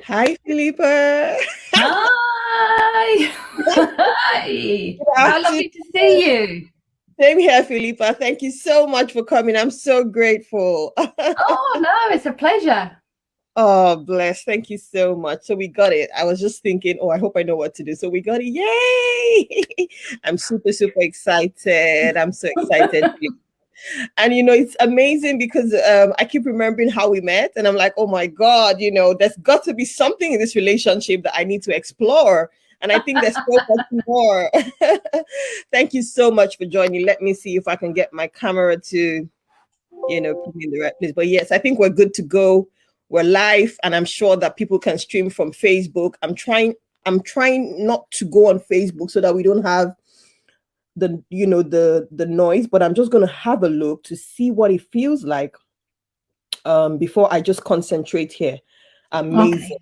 Hi, Philippa. Hi. Hi. Good How afternoon. lovely to see you. Same here, Philippa. Thank you so much for coming. I'm so grateful. Oh, no, it's a pleasure. Oh, bless. Thank you so much. So we got it. I was just thinking, oh, I hope I know what to do. So we got it. Yay! I'm super, super excited. I'm so excited. And it's amazing because I keep remembering how we met, and I'm like, oh my God, there's got to be something in this relationship that I need to explore. And I think there's so much more. Thank you so much for joining. Let me see if I can get my camera to, put me in the right place. But yes, I think we're good to go. We're live, and I'm sure that people can stream from Facebook. I'm trying not to go on Facebook so that we don't have the noise, but I'm just going to have a look to see what it feels like before I just concentrate here. Amazing. Okay.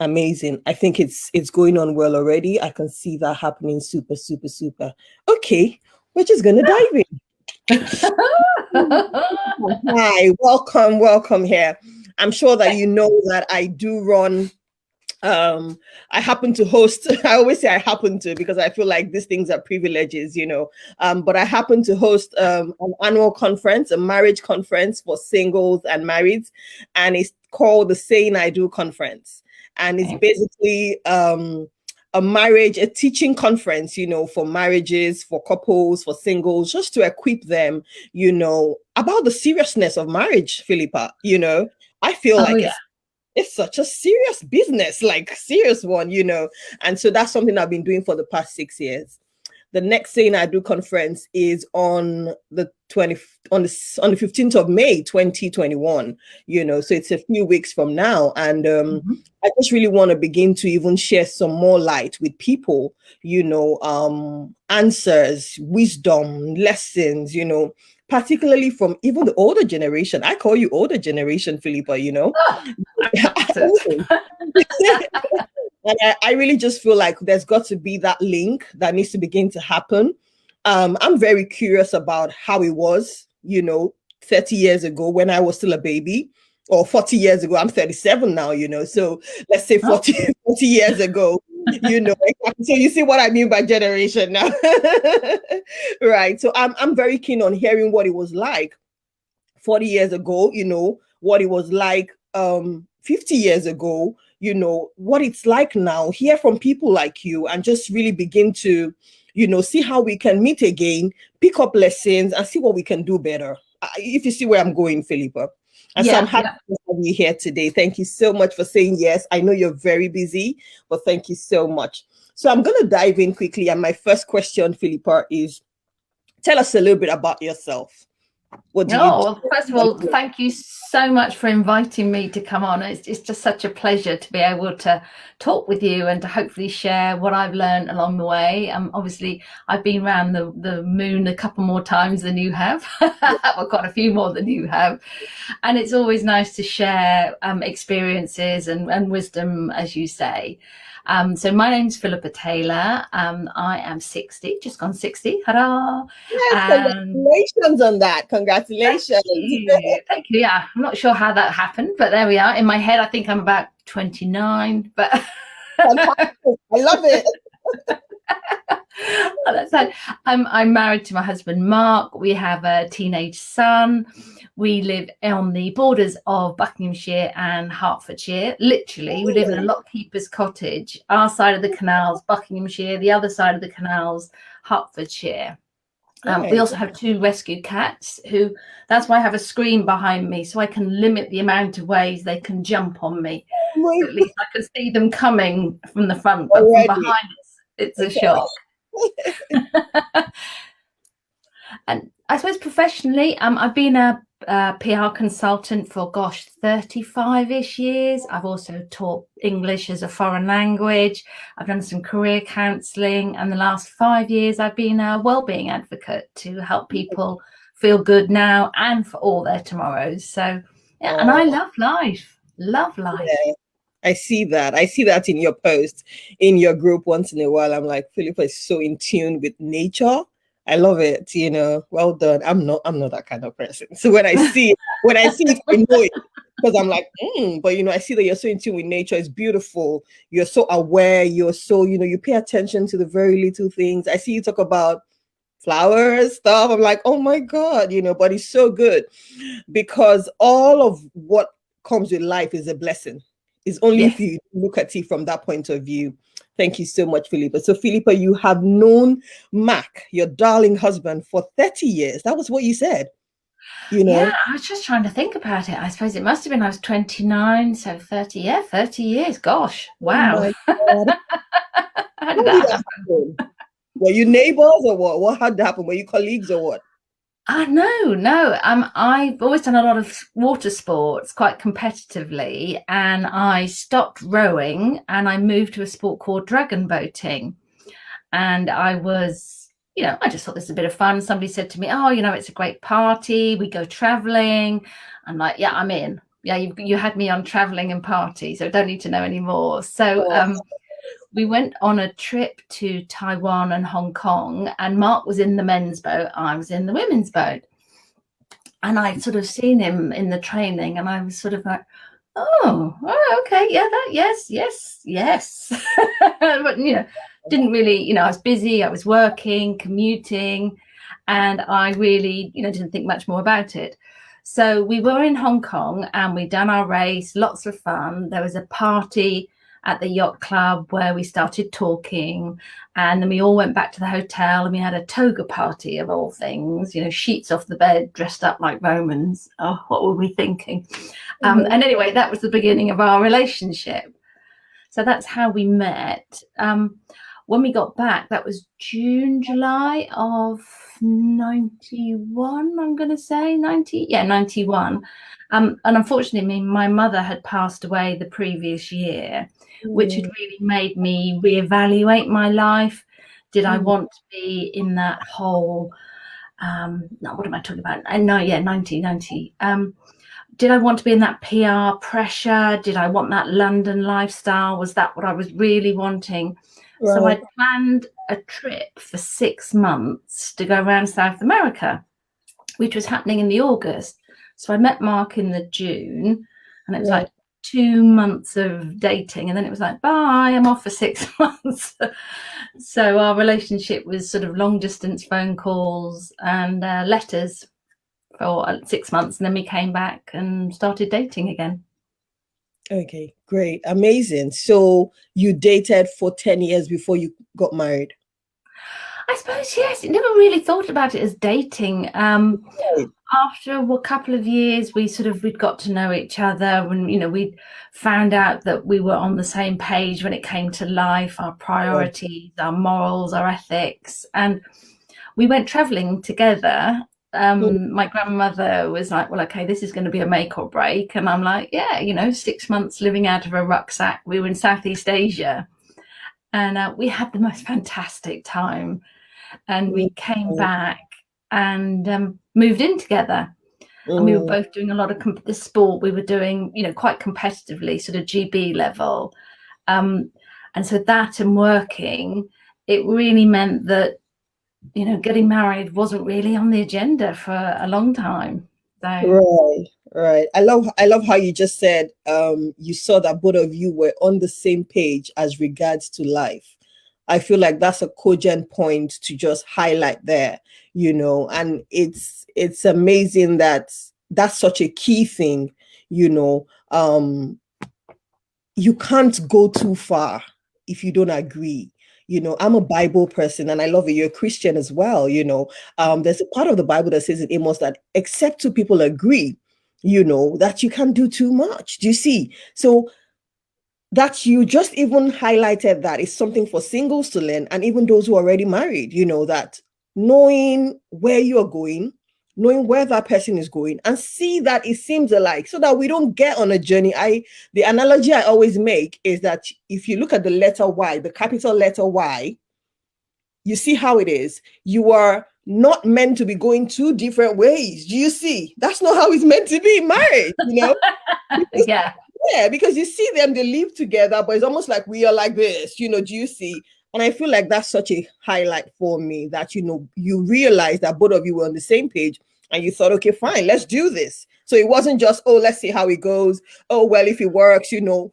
Amazing. I think it's going on well already. I can see that happening. Super, super, super. Okay, we're just going to dive in. Hi, welcome here. I'm sure that you know that I do run. I happen to host. I always say I happen to because I feel like these things are privileges, but I happen to host an annual conference, a marriage conference for singles and marrieds, and it's called the Saying I Do Conference, and it's basically a teaching conference, for marriages, for couples, for singles, just to equip them, about the seriousness of marriage, Philippa. I feel Oh, like yeah. it's such a serious business, like serious one, And so that's something I've been doing for the past 6 years. The next Saying I Do conference is on the 15th of May, 2021, so it's a few weeks from now. And I just really want to begin to even share some more light with people, answers, wisdom, lessons, particularly from even the older generation. I call you older generation, Philippa, And I really just feel like there's got to be that link that needs to begin to happen. I'm very curious about how it was, 30 years ago when I was still a baby, or 40 years ago. I'm 37 now, so let's say 40 years ago, So you see what I mean by generation now. Right. So I'm very keen on hearing what it was like 40 years ago, what it was like 50 years ago, what it's like now, hear from people like you, and just really begin to, see how we can meet again, pick up lessons, and see what we can do better. If you see where I'm going, Philippa. And so I'm happy to have you here today. Thank you so much for saying yes. I know you're very busy, but thank you so much. So I'm going to dive in quickly. And my first question, Philippa, is tell us a little bit about yourself. What do you do? Well, first of all, thank you so much for inviting me to come on. It's just such a pleasure to be able to talk with you and to hopefully share what I've learned along the way. Obviously, I've been around the moon a couple more times than you have. Well, quite a few more than you have. And it's always nice to share experiences and wisdom, as you say. So my name's Philippa Taylor. I am 60, just gone 60. Hurrah! Yes, congratulations on that. Congratulations. Thank you. Thank you. Yeah, I'm not sure how that happened, but there we are. In my head, I think I'm about 29, but Fantastic. I love it. Well, that's that. I'm married to my husband, Mark. We have a teenage son. We live on the borders of Buckinghamshire and Hertfordshire. Literally, we live in a lockkeeper's cottage. Our side of the canals, Buckinghamshire. The other side of the canals, Hertfordshire. We also have 2 rescue cats that's why I have a screen behind me so I can limit the amount of ways they can jump on me. So at least I can see them coming from the front, but from behind it's a shock. And I suppose professionally, I've been a PR consultant for 35-ish years. I've also taught English as a foreign language. I've done some career counselling, and the last 5 years I've been a wellbeing advocate to help people feel good now and for all their tomorrows. So yeah, and I love life. Yeah. I see that in your post, in your group once in a while. I'm like, Philippa is so in tune with nature. I love it, well done. I'm not that kind of person. So when I see it, I know it. because I'm like, but I see that you're so in tune with nature. It's beautiful. You're so aware. You're so, you pay attention to the very little things. I see you talk about flowers, stuff. I'm like, oh my God, but it's so good because all of what comes with life is a blessing. It's only if Yes. you look at it from that point of view. Thank you so much, Philippa. So, Philippa, you have known Mac, your darling husband, for 30 years. That was what you said, Yeah, I was just trying to think about it. I suppose it must have been I was 29, so 30, 30 years. Gosh, Oh wow. my God. How How did did that that happen? happen? Were you neighbors or what? What had happened? Were you colleagues or what? No. I've always done a lot of water sports quite competitively, and I stopped rowing and I moved to a sport called dragon boating. And I was, I just thought this was a bit of fun. Somebody said to me, "Oh, it's a great party. We go traveling." I'm like, "Yeah, I'm in. Yeah, you had me on traveling and party, so don't need to know anymore." So Oh, we went on a trip to Taiwan and Hong Kong, and Mark was in the men's boat, I was in the women's boat. And I'd sort of seen him in the training, and I was sort of like, oh, okay, yeah, yes. But, didn't really, I was busy, I was working, commuting, and I really, didn't think much more about it. So we were in Hong Kong and we'd done our race, lots of fun. There was a party at the yacht club where we started talking, and then we all went back to the hotel and we had a toga party of all things, sheets off the bed, dressed up like Romans. Oh, what were we thinking? And anyway, that was the beginning of our relationship. So that's how we met. When we got back, that was July of 91, I'm going to say 91. And unfortunately, my mother had passed away the previam year, which had really made me reevaluate my life. Did I want to be in that whole, no, what am I talking about? No, yeah, 1990. Did I want to be in that PR pressure? Did I want that London lifestyle? Was that what I was really wanting? Right. So I planned a trip for 6 months to go around South America, which was happening in the August. So I met Mark in the June, and it was like 2 months of dating. And then it was like, bye, I'm off for 6 months. So our relationship was sort of long distance phone calls and letters for 6 months, and then we came back and started dating again. Okay, great, amazing. So you dated for 10 years before you got married? I suppose, yes. I never really thought about it as dating. After a couple of years, we'd got to know each other, and we'd found out that we were on the same page when it came to life, our priorities, our morals, our ethics, and we went traveling together. My grandmother was like, well, okay, this is going to be a make or break. And I'm like, yeah, 6 months living out of a rucksack. We were in Southeast Asia, and we had the most fantastic time. And we came back and moved in together. And we were both doing a lot of the sport we were doing, quite competitively, sort of GB level. And so that and working, it really meant that getting married wasn't really on the agenda for a long time. So. Right. I love how you just said you saw that both of you were on the same page as regards to life. I feel like that's a cogent point to just highlight there, and it's amazing that that's such a key thing, you can't go too far if you don't agree. I'm a Bible person and I love it. You're a Christian as well. There's a part of the Bible that says in Amos that except two people agree, that you can't do too much. Do you see? So that you just even highlighted that is something for singles to learn, and even those who are already married, that knowing where you're going, knowing where that person is going, and see that it seems alike, so that we don't get on a journey. The analogy I always make is that if you look at the letter Y, the capital letter Y, you see how it is. You are not meant to be going two different ways. Do you see? That's not how it's meant to be married, Yeah. Yeah, because you see them, they live together, but it's almost like we are like this, do you see? And I feel like that's such a highlight for me that, you realize that both of you were on the same page and you thought, okay, fine, let's do this. So it wasn't just, oh, let's see how it goes. Oh, well, if it works, it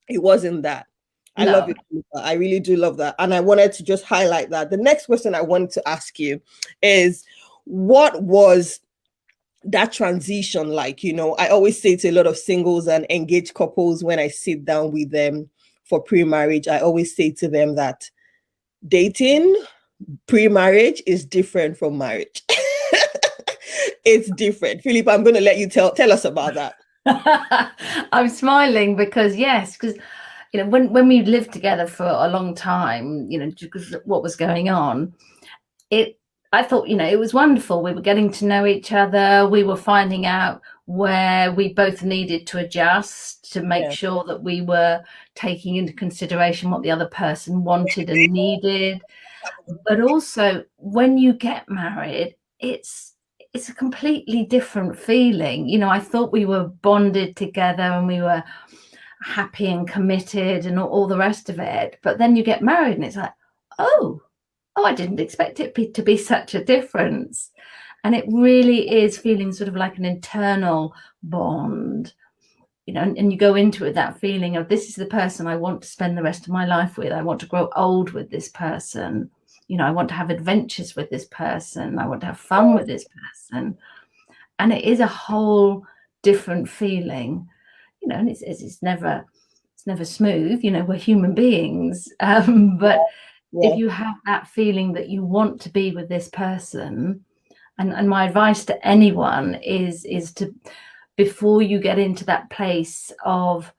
wasn't that. I love No. it, Philippa. I really do love that. And I wanted to just highlight that. The next question I wanted to ask you is, what was that transition like? I always say to a lot of singles and engaged couples when I sit down with them for pre-marriage, I always say to them that dating pre-marriage is different from marriage. It's different. Philippa, I'm going to let you tell us about that. I'm smiling because yes, because when we lived together for a long time, because what was going on, I thought, it was wonderful. We were getting to know each other. We were finding out where we both needed to adjust to make sure that we were taking into consideration what the other person wanted and needed. But also, when you get married, it's a completely different feeling. I thought we were bonded together and we were happy and committed and all the rest of it. But then you get married and it's like, oh, I didn't expect it to be such a difference. And it really is feeling sort of like an internal bond, and you go into it that feeling of, this is the person I want to spend the rest of my life with. I want to grow old with this person. I want to have adventures with this person. I want to have fun with this person. And it is a whole different feeling, and it's never smooth. We're human beings. But if you have that feeling that you want to be with this person, and my advice to anyone is to, before you get into that place of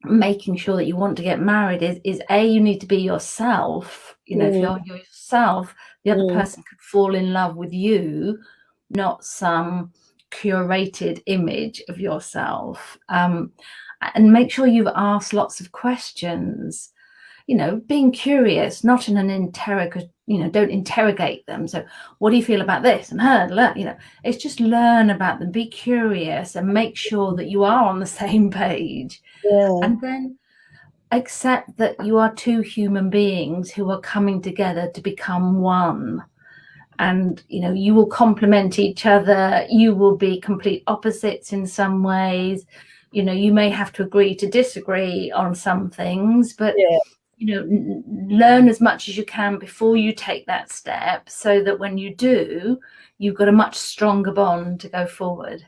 making sure that you want to get married, is you need to be yourself. If you're yourself, the other person could fall in love with you, not some curated image of yourself. And make sure you've asked lots of questions, being curious, not in an don't interrogate them. So what do you feel about this and her? It's just learn about them, be curious, and make sure that you are on the same page. And then accept that you are two human beings who are coming together to become one. And you will complement each other. You will be complete opposites in some ways. You may have to agree to disagree on some things, but learn as much as you can before you take that step, so that when you do, you've got a much stronger bond to go forward.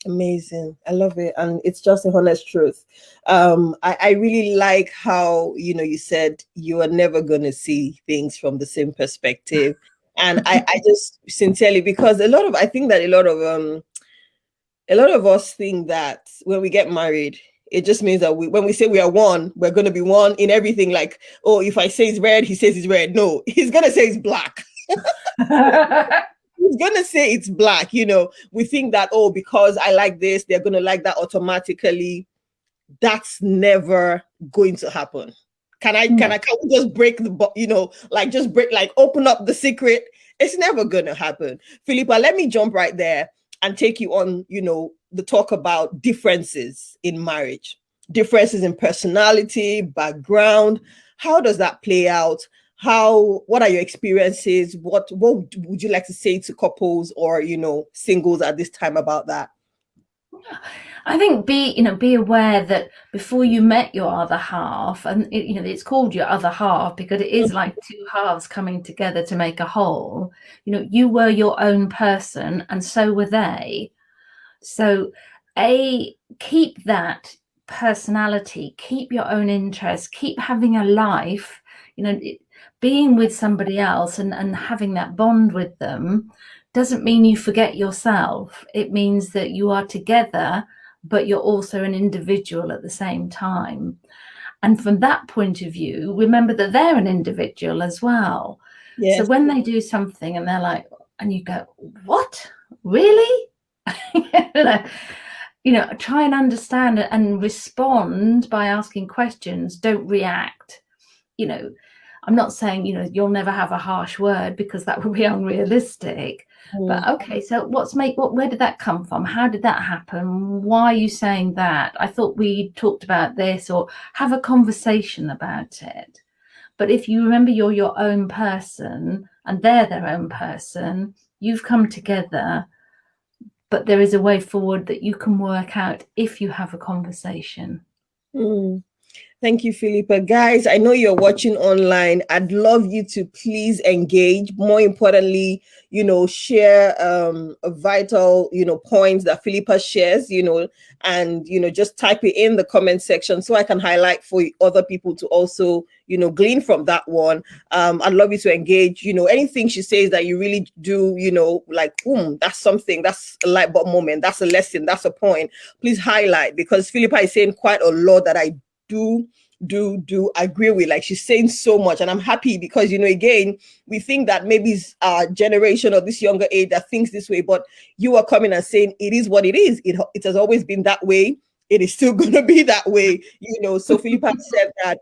Amazing. I love it. And it's just a honest truth. I really like how, you said you are never going to see things from the same perspective. And I just sincerely, because I think that a lot of us think that when we get married, it just means that when we say we are one, we're going to be one in everything. Like, oh, if I say it's red, he says it's red. No, he's going to say it's black. He's going to say it's black. We think that, oh, because I like this, they're going to like that automatically. That's never going to happen. Can we just break open up the secret? It's never going to happen. Philippa, let me jump right there and take you on, the talk about differences in marriage, differences in personality, background. How does that play out? What are your experiences? What would you like to say to couples or, singles at this time about that? I think be aware that before you met your other half, and it's called your other half because it is like two halves coming together to make a whole. You were your own person, and so were they. So, keep that personality, keep your own interests, keep having a life. Being with somebody else and having that bond with them doesn't mean you forget yourself. It means that you are together, but you're also an individual at the same time. And from that point of view, remember that they're an individual as well. Yes. So when they do something and they're like, and you go, what? Really? Try and understand and respond by asking questions. Don't react. I'm not saying, you'll never have a harsh word, because that would be unrealistic. But okay, so where did that come from? How did that happen? Why are you saying that? I thought we talked about this, or have a conversation about it. But if you remember you're your own person and they're their own person, you've come together but there is a way forward that you can work out if you have a conversation. Thank you, Philippa. Guys, I know you're watching online. I'd love you to please engage. More importantly, share vital, points that Philippa shares, and, just type it in the comment section so I can highlight for other people to also, glean from that one. I'd love you to engage, anything she says that you really do, like, that's something, that's a light bulb moment. That's a lesson. That's a point. Please highlight, because Philippa is saying quite a lot that I do agree with. Like, she's saying so much, and I'm happy because again, we think that maybe it's our generation or this younger age that thinks this way, but you are coming and saying it is what it is. It has always been that way. It is still going to be that way. So Philippa said that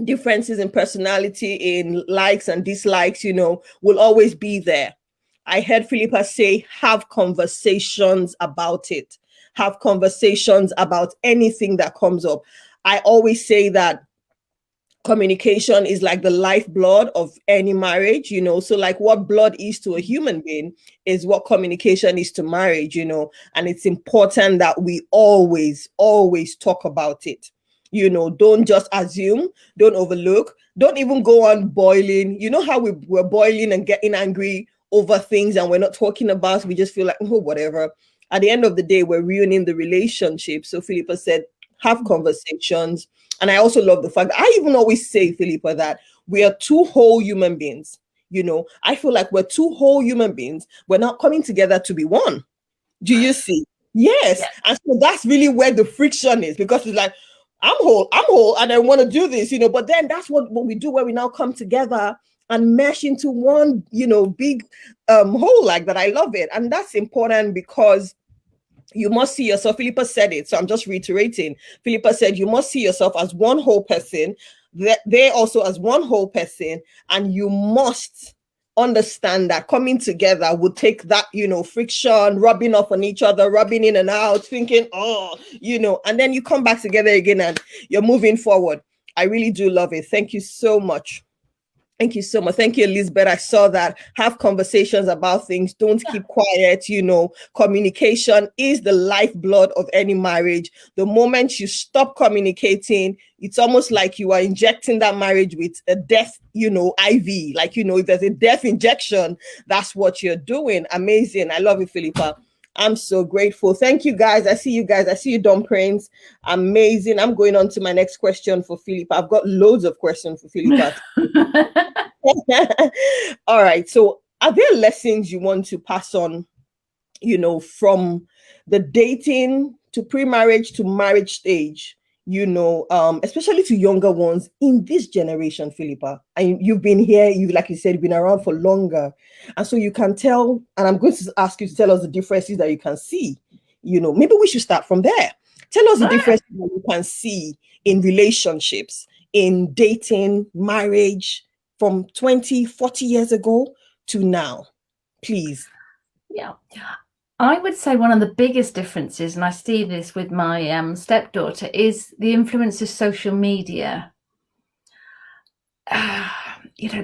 differences in personality, in likes and dislikes, will always be there. I heard Philippa say, have conversations about it. Have conversations about anything that comes up. I always say that communication is like the lifeblood of any marriage, so like what blood is to a human being is what communication is to marriage, and it's important that we always talk about it. Don't just assume, don't overlook, don't even go on boiling. How we're boiling and getting angry over things and we're not talking about, we just feel like, oh, whatever. At the end of the day, we're ruining the relationship. So Philippa said, have conversations. And I also love the fact that I even always say, Philippa, that we are two whole human beings. I feel like we're two whole human beings. We're not coming together to be one. Do you see? Yes. And so that's really where the friction is, because it's like, I'm whole, and I want to do this, but then that's what we do, where we now come together and mesh into one, big whole like that. I love it. And that's important because you must see yourself. Philippa said it, so I'm just reiterating. Philippa said you must see yourself as one whole person, they also as one whole person, and you must understand that coming together would take that, friction, rubbing off on each other, rubbing in and out, thinking, and then you come back together again and you're moving forward. I really do love it. Thank you so much. Thank you so much. Thank you, Elizabeth. I saw that. Have conversations about things. Don't keep quiet. Communication is the lifeblood of any marriage. The moment you stop communicating, it's almost like you are injecting that marriage with a death, IV. Like, if there's a death injection, that's what you're doing. Amazing. I love you, Philippa. I'm so grateful. Thank you, guys. I see you guys. I see you, Don Prince. Amazing. I'm going on to my next question for Philippa. I've got loads of questions for Philippa. All right. So are there lessons you want to pass on, from the dating to pre-marriage to marriage stage, especially to younger ones in this generation, Philippa? And you've been here, like you said, you've been around for longer. And so you can tell, and I'm going to ask you to tell us the differences that you can see. Maybe we should start from there. Tell us the differences that you can see in relationships, in dating, marriage, from 20, 40 years ago to now, please. Yeah. I would say one of the biggest differences, and I see this with my stepdaughter, is the influence of social media.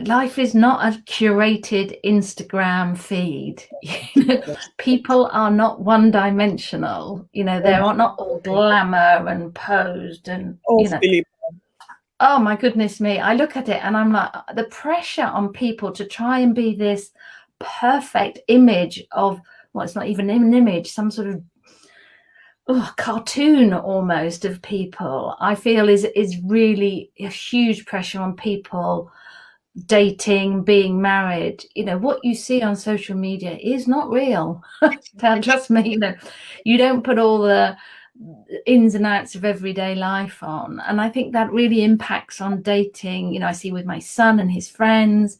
Life is not a curated Instagram feed. People are not one-dimensional. They're not all glamour and posed and Philippa. Oh my goodness me. I look at it and I'm like, the pressure on people to try and be this perfect image of, well, it's not even an image, some sort of cartoon almost of people, I feel is really a huge pressure on people dating, being married. What you see on social media is not real. Trust me, you don't put all the ins and outs of everyday life on, and I think that really impacts on dating. I see with my son and his friends,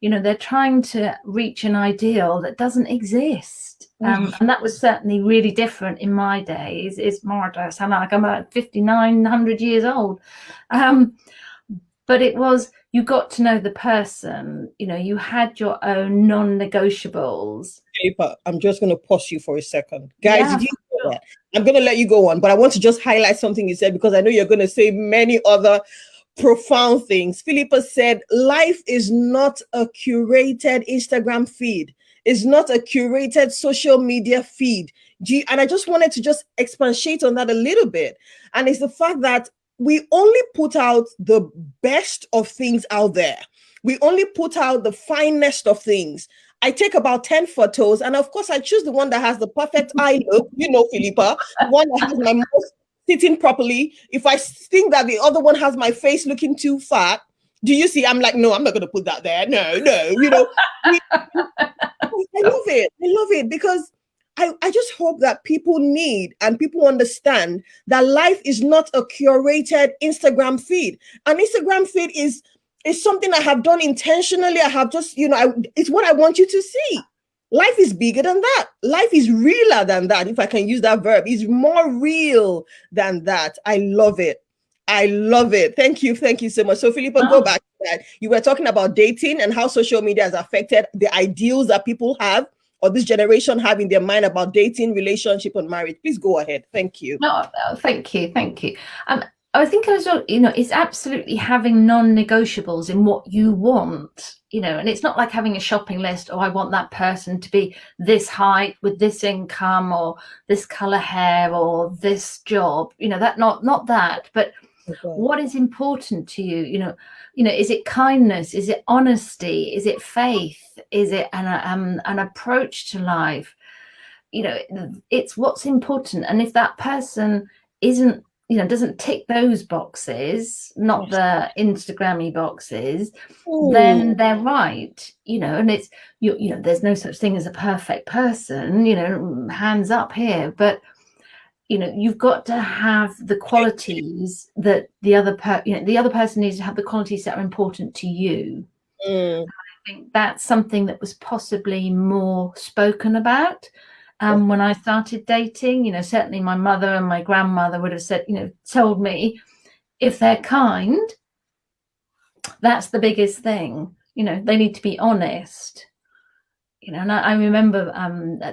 they're trying to reach an ideal that doesn't exist. And that was certainly really different in my days. It's more, I sound like I'm about 5,900 years old, but it was, you got to know the person, you had your own non-negotiables. Philippa, I'm just going to pause you for a second. Guys, did you hear that? I'm going to let you go on, but I want to just highlight something you said, because I know you're going to say many other profound things. Philippa said, life is not a curated Instagram feed. is not a curated social media feed. And I just wanted to just expatiate on that a little bit. And it's the fact that we only put out the best of things out there. We only put out the finest of things. I take about 10 photos, and of course, I choose the one that has the perfect eye look, Philippa, the one that has my mouth sitting properly. If I think that the other one has my face looking too fat, do you see? I'm like, no, I'm not going to put that there. No. I love it. I love it because I just hope that people need and people understand that life is not a curated Instagram feed. An Instagram feed is something I have done intentionally. I have just, it's what I want you to see. Life is bigger than that. Life is realer than that. If I can use that verb, it's more real than that. I love it. I love it. Thank you. Thank you so much. So, Philippa, go back to that. You were talking about dating and how social media has affected the ideals that people have or this generation have in their mind about dating, relationship, and marriage. Please go ahead. Thank you. No, thank you. Thank you. I think as well, it's absolutely having non-negotiables in what you want, and it's not like having a shopping list. Oh, I want that person to be this height with this income or this color hair or this job, that not that, but what is important to you, is it kindness? Is it honesty? Is it faith? Is it an approach to life? It's what's important. And if that person isn't, doesn't tick those boxes, not the Instagrammy boxes, then they're right, and it's, there's no such thing as a perfect person, hands up here, but you've got to have the qualities that the other person needs to have, the qualities that are important to you. I think that's something that was possibly more spoken about. When I started dating, certainly my mother and my grandmother would have said, told me, if they're kind, that's the biggest thing. They need to be honest. And I remember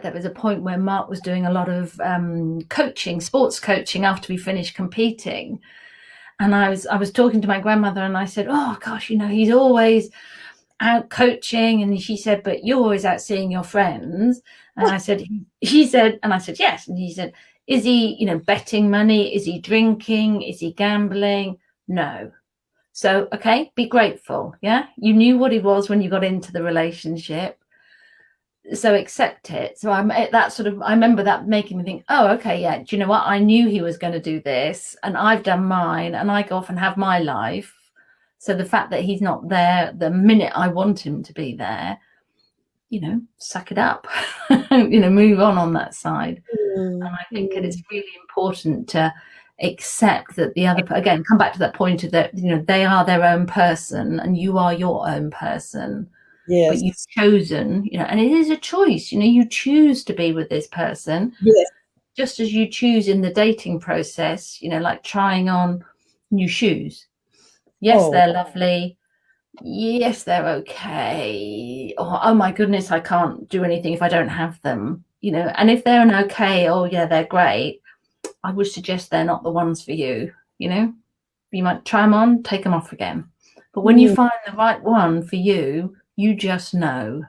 there was a point where Mark was doing a lot of coaching, sports coaching, after we finished competing. And I was talking to my grandmother, and I said, oh gosh, he's always out coaching. And she said, but you're always out seeing your friends. And I said, yes. And he said, is he, betting money? Is he drinking? Is he gambling? No. So, okay, be grateful. Yeah. You knew what he was when you got into the relationship. So accept it. So I remember that making me think, oh, okay, yeah. Do you know what? I knew he was going to do this, and I've done mine, and I go off and have my life. So the fact that he's not there the minute I want him to be there, suck it up, move on that side. And I think it is really important to accept that the other, again, come back to that point of that, they are their own person and you are your own person. Yes. But you've chosen, and it is a choice, you choose to be with this person. Yes. Just as you choose in the dating process, like trying on new shoes. Yes, they're lovely. Yes, they're okay. Oh my goodness, I can't do anything if I don't have them, and if they're an okay, oh yeah, they're great, I would suggest they're not the ones for you. You might try them on, take them off again. But when you find the right one for you, you just know.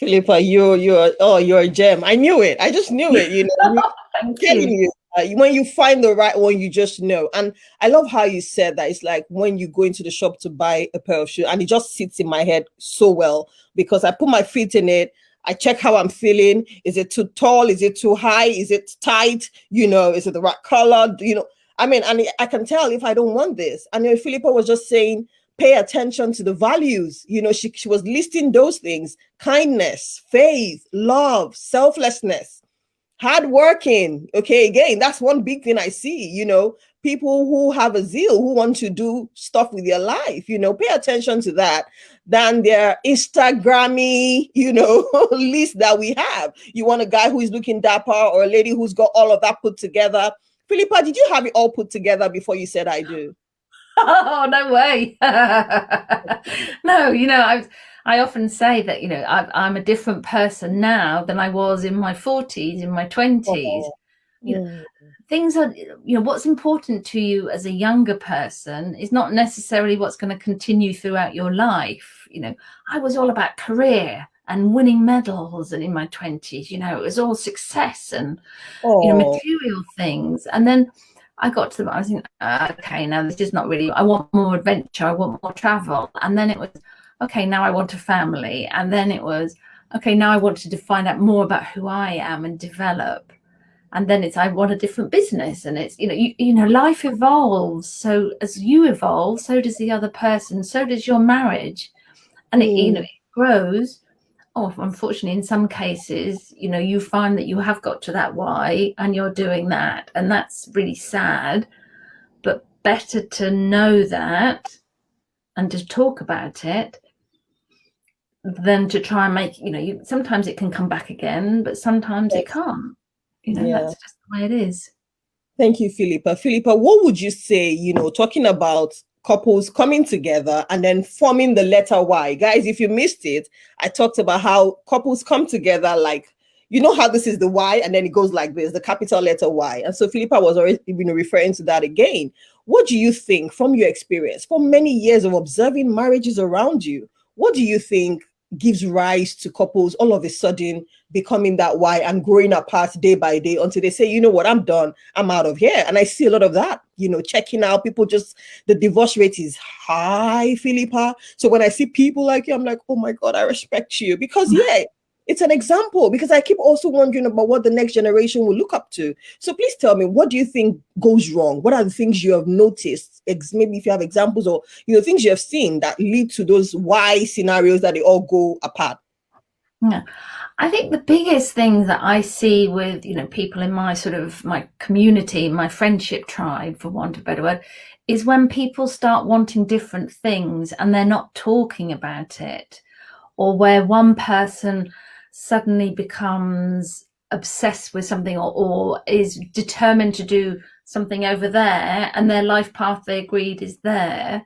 Philippa, you're a gem. I knew it. I just knew it. I'm telling you. When you find the right one, you just know. And I love how you said that. It's like when you go into the shop to buy a pair of shoes, and it just sits in my head so well because I put my feet in it. I check how I'm feeling. Is it too tall? Is it too high? Is it tight? Is it the right color? And I can tell if I don't want this. And Philippa was just saying, pay attention to the values. She was listing those things: kindness, faith, love, selflessness, hardworking. Okay, again, that's one big thing I see. People who have a zeal, who want to do stuff with their life. Pay attention to that than their Instagrammy, list that we have. You want a guy who is looking dapper or a lady who's got all of that put together. Philippa, did you have it all put together before you said I do? Oh, no way. No, I often say that, I'm a different person now than I was in my 40s, in my 20s. Things are, what's important to you as a younger person is not necessarily what's going to continue throughout your life. I was all about career and winning medals, and in my 20s, it was all success and Oh, material things. And then I got to I was thinking, okay, now this is not really, I want more adventure, I want more travel. And then it was, okay, now I want a family. And then it was, okay, now I wanted to find out more about who I am and develop. And then it's, I want a different business. And it's, life evolves. So as you evolve, so does the other person, so does your marriage. And it grows. Oh, unfortunately, in some cases, you find that you have got to that why and you're doing that. And that's really sad. But better to know that and to talk about it than to try and make, sometimes it can come back again, but sometimes it can't. That's just the way it is. Thank you, Philippa. Philippa, what would you say, talking about couples coming together and then forming the letter Y? Guys, if you missed it, I talked about how couples come together like, how this is the Y and then it goes like this, the capital letter Y. And so Philippa was already referring to that again. What do you think from your experience, for many years of observing marriages around you, what do you think gives rise to couples all of a sudden becoming that Y and growing apart day by day until they say, you know what, I'm done, I'm out of here? And I see a lot of that, checking out. People just, the divorce rate is high, Philippa. So when I see people like you, I'm like, oh my God, I respect you. Because it's an example, because I keep also wondering about what the next generation will look up to. So please tell me, what do you think goes wrong? What are the things you have noticed? Maybe if you have examples or, things you have seen that lead to those why scenarios that they all go apart. Yeah. I think the biggest thing that I see with, people in my my community, my friendship tribe, for want of a better word, is when people start wanting different things and they're not talking about it, or where one person suddenly becomes obsessed with something or is determined to do something over there and their life path they agreed is there.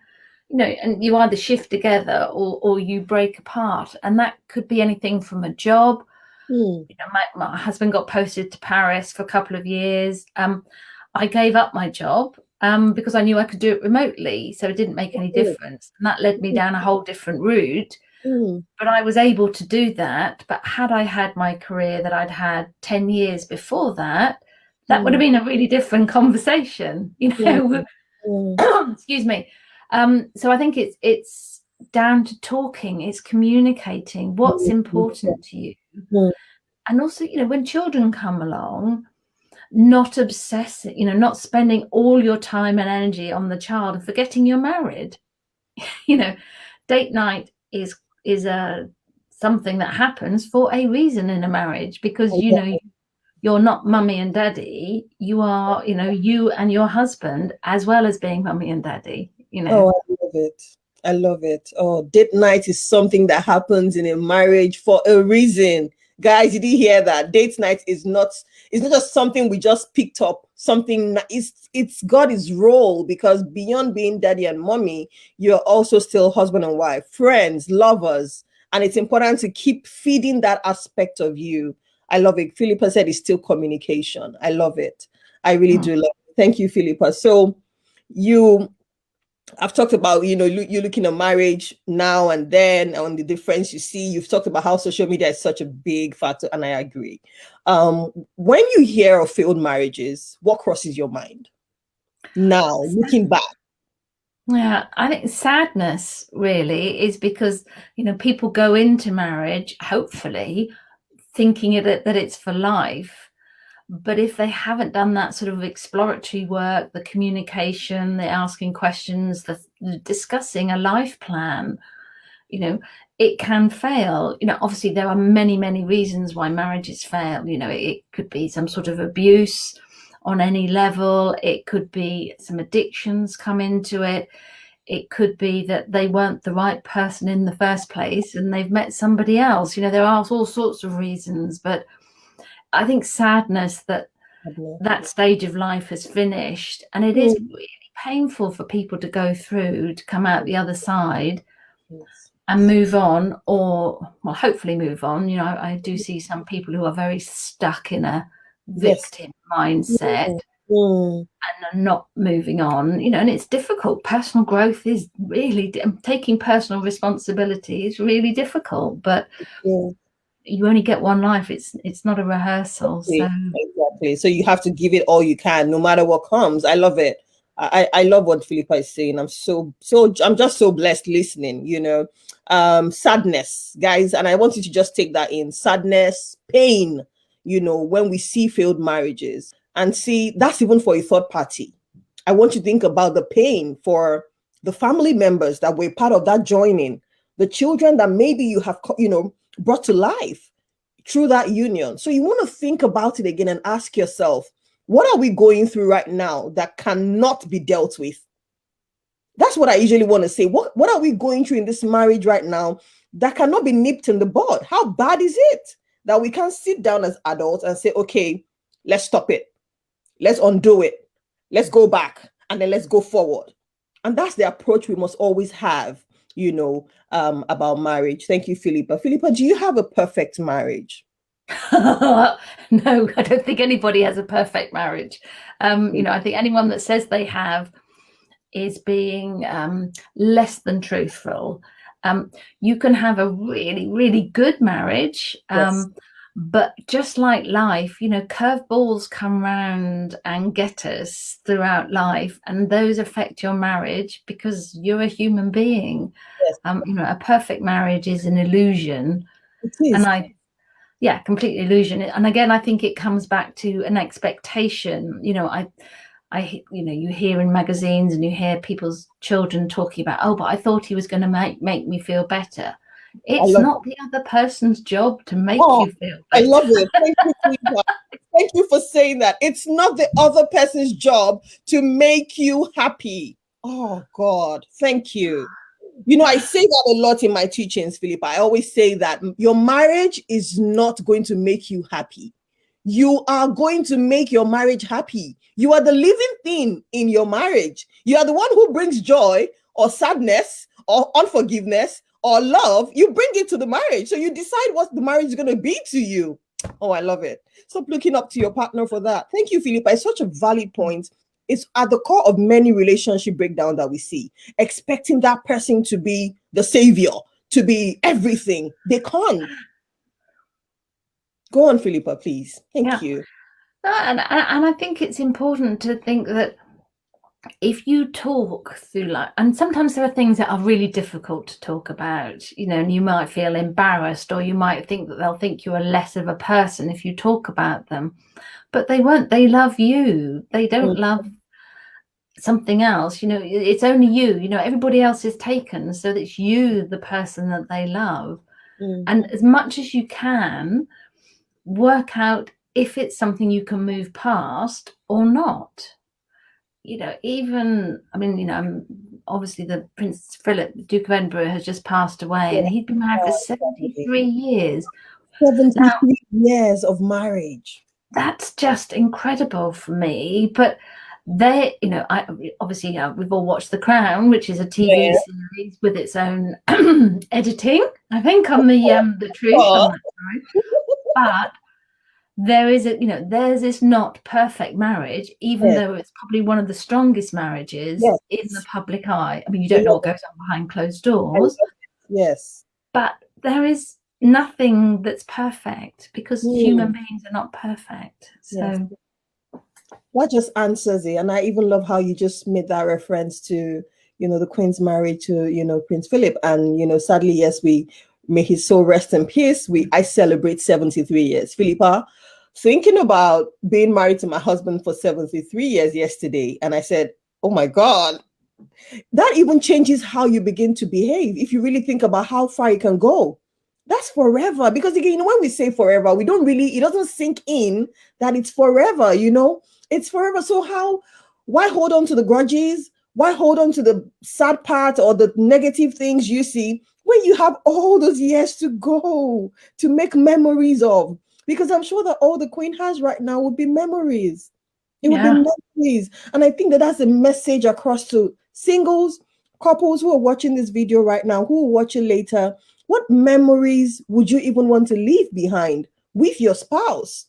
And you either shift together or you break apart. And that could be anything from a job. My husband got posted to Paris for a couple of years. I gave up my job because I knew I could do it remotely. So it didn't make any difference. And that led me down a whole different route. But I was able to do that. But had I had my career that I'd had 10 years before that, that would have been a really different conversation, Excuse me. So I think it's down to talking, it's communicating what's important to you. And also, when children come along, not obsessing, not spending all your time and energy on the child and forgetting you're married. Date night is something that happens for a reason in a marriage, because you're not mummy and daddy, you are you and your husband, as well as being mummy and daddy. Oh, I love it. Oh, date night is something that happens in a marriage for a reason. Guys, did you hear that? Date night is not, it's not just something we just picked up. Something, it's God's role, because beyond being daddy and mommy, you're also still husband and wife, friends, lovers. And it's important to keep feeding that aspect of you. I love it. Philippa said it's still communication. I love it. I really do love it. Thank you, Philippa. So I've talked about, you looking at marriage now and then, on the difference you see. You've talked about how social media is such a big factor, and I agree. When you hear of failed marriages, what crosses your mind now, looking back? Yeah, I think sadness really is because, people go into marriage, hopefully, thinking that it's for life. But if they haven't done that sort of exploratory work, the communication, the asking questions, the discussing a life plan, it can fail. Obviously there are many, many reasons why marriages fail. It could be some sort of abuse on any level. It could be some addictions come into it. It could be that they weren't the right person in the first place and they've met somebody else. There are all sorts of reasons, but I think sadness that stage of life has finished, and it is really painful for people to go through, to come out the other side and move on, or hopefully move on. I do see some people who are very stuck in a victim mindset. and are not moving on, and it's difficult. Personal growth is really, taking personal responsibility is really difficult, but you only get one life. It's not a rehearsal. Exactly. So you have to give it all you can, no matter what comes. I love it. I love what Philippa is saying. I'm just so blessed listening, sadness, guys, and I want you to just take that in. Sadness, pain, when we see failed marriages, and see that's even for a third party. I want you to think about the pain for the family members that were part of that joining, the children that maybe you have, brought to life through that union. So you want to think about it again and ask yourself, what are we going through right now that cannot be dealt with? That's what I usually want to say. What are we going through in this marriage right now that cannot be nipped in the bud? How bad is it that we can't sit down as adults and say, okay, let's stop it. Let's undo it. Let's go back, and then let's go forward. And that's the approach we must always have, about marriage. Thank you, Philippa. Philippa, do you have a perfect marriage? No, I don't think anybody has a perfect marriage. I think anyone that says they have is being less than truthful. You can have a really, really good marriage, but just like life, curveballs come round and get us throughout life, and those affect your marriage because you're a human being. A perfect marriage is an illusion. It is. And completely illusion. And again, I think it comes back to an expectation. You hear in magazines and you hear people's children talking about, oh, but I thought he was going to make me feel better. It's not the other person's job to make you feel better. I love it. Thank you, thank you for saying that. It's not the other person's job to make you happy. Oh, God. Thank you. I say that a lot in my teachings, Philippa. I always say that your marriage is not going to make you happy. You are going to make your marriage happy. You are the living thing in your marriage. You are the one who brings joy or sadness or unforgiveness or love. You bring it to the marriage. So you decide what the marriage is going to be to you. Oh, I love it. Stop looking up to your partner for that. Thank you, Philippa. It's such a valid point. It's at the core of many relationship breakdowns that we see, expecting that person to be the savior, to be everything. They can't. Go on, Philippa, please. Thank you. And I think it's important to think that if you talk through life, and sometimes there are things that are really difficult to talk about, and you might feel embarrassed, or you might think that they'll think you are less of a person if you talk about them, but they won't. They love you. They don't love something else. It's only you. Everybody else is taken, so it's you, the person that they love. And as much as you can, work out if it's something you can move past or not. Obviously the Prince Philip, Duke of Edinburgh, has just passed away, and he'd been married for 73 years. 73 years of marriage. That's just incredible for me. But we've all watched The Crown, which is a TV series with its own editing, I think, on the truth on that side. But there is there's this not perfect marriage, even though it's probably one of the strongest marriages in the public eye. I mean, you don't know what goes on behind closed doors. Yes. But there is nothing that's perfect, because human beings are not perfect. So what just answers it. And I even love how you just made that reference to, the Queen's marriage to, Prince Philip. And, sadly, yes, may his soul rest in peace. I celebrate 73 years. Philippa, thinking about being married to my husband for 73 years yesterday, and I said, oh my God, that even changes how you begin to behave. If you really think about how far you can go, that's forever. Because again, when we say forever, it doesn't sink in that it's forever, it's forever. So why hold on to the grudges? Why hold on to the sad part or the negative things you see when you have all those years to go to make memories of? Because I'm sure that all the Queen has right now would be memories. It would be memories. And I think that that's a message across to singles, couples who are watching this video right now, who will watch it later. What memories would you even want to leave behind with your spouse?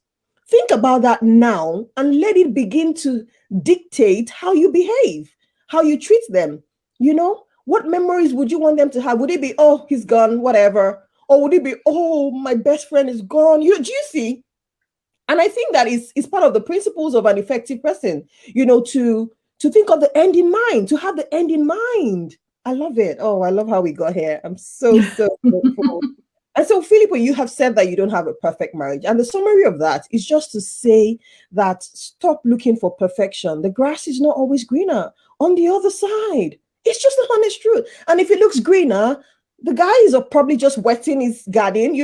Think about that now and let it begin to dictate how you behave, how you treat them. You know, what memories would you want them to have? Would it be, oh, he's gone, whatever? Or would it be, oh, my best friend is gone? Do you see? And I think that is part of the principles of an effective person, to think of the end in mind, to have the end in mind. I love it. Oh, I love how we got here. I'm so grateful. And so, Philippa, you have said that you don't have a perfect marriage. And the summary of that is just to say that stop looking for perfection. The grass is not always greener on the other side. It's just the honest truth. And if it looks greener, the guy is probably just wetting his garden,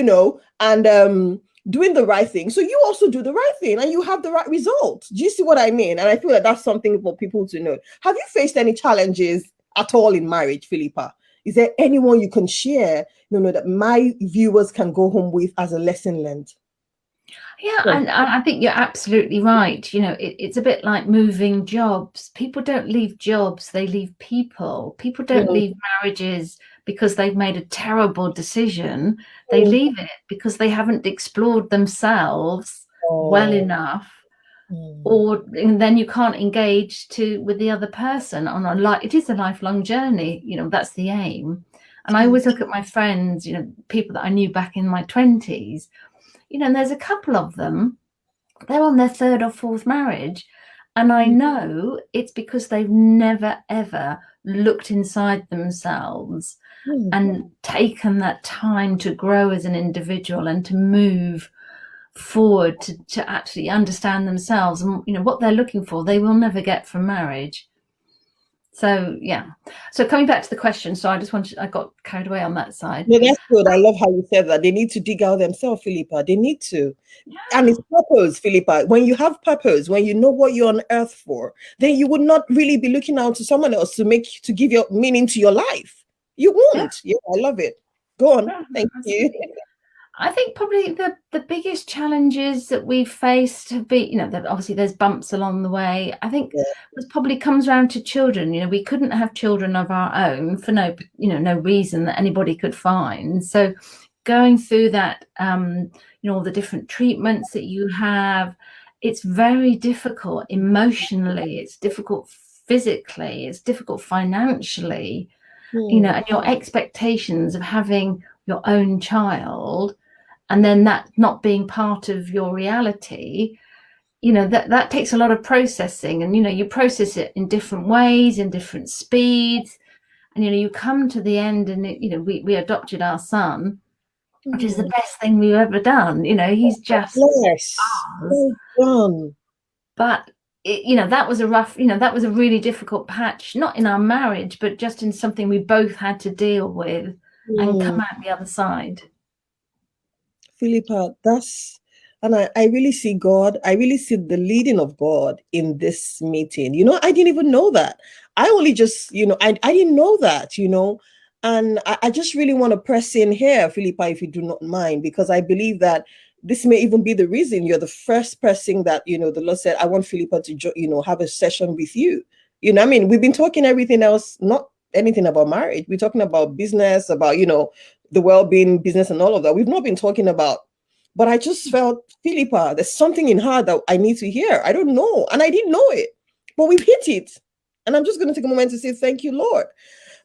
and doing the right thing. So you also do the right thing and you have the right result. Do you see what I mean? And I feel like that's something for people to know. Have you faced any challenges at all in marriage, Philippa? Is there anyone you can share, that my viewers can go home with as a lesson learned? Yeah, and I think you're absolutely right. It's a bit like moving jobs. People don't leave jobs, they leave people. People don't leave marriages because they've made a terrible decision. They leave it because they haven't explored themselves well enough. And then you can't engage with the other person it is a lifelong journey. That's the aim. And I always look at my friends, people that I knew back in my 20s, and there's a couple of them, they're on their third or fourth marriage. And I know it's because they've never, ever looked inside themselves and taken that time to grow as an individual and to move forward to actually understand themselves and what they're looking for. They will never get from marriage. So yeah. So coming back to the question, so I got carried away on that side. No, that's good. I love how you said that. They need to dig out themselves, Philippa. They need to. Yeah. And it's purpose, Philippa. When you have purpose, when you know what you're on earth for, then you would not really be looking out to someone else to give your meaning to your life. You won't. Yeah, I love it. Go on. Thank you. I think probably the biggest challenges that we've faced have been, that obviously there's bumps along the way. I think this probably comes around to children. We couldn't have children of our own for no reason that anybody could find. So going through that, all the different treatments that you have, it's very difficult emotionally. It's difficult physically. It's difficult financially. And your expectations of having your own child, and then that not being part of your reality, that takes a lot of processing. And you process it in different ways, in different speeds, and you come to the end. And we adopted our son, which is the best thing we've ever done. He's just ours. But that was a rough, that was a really difficult patch, not in our marriage, but just in something we both had to deal with and come out the other side. Philippa, and I really see God. I really see the leading of God in this meeting. I didn't even know that. I only just, I didn't know that, and I just really want to press in here, Philippa, if you do not mind, because I believe that this may even be the reason you're the first person that, the Lord said, I want Philippa to, have a session with you. I mean, we've been talking everything else, not anything about marriage. We're talking about business, about, the well-being business and all of that. We've not been talking about, but I just felt, Philippa, there's something in her that I need to hear. I don't know. And I didn't know it, but we've hit it. And I'm just going to take a moment to say, thank you, Lord.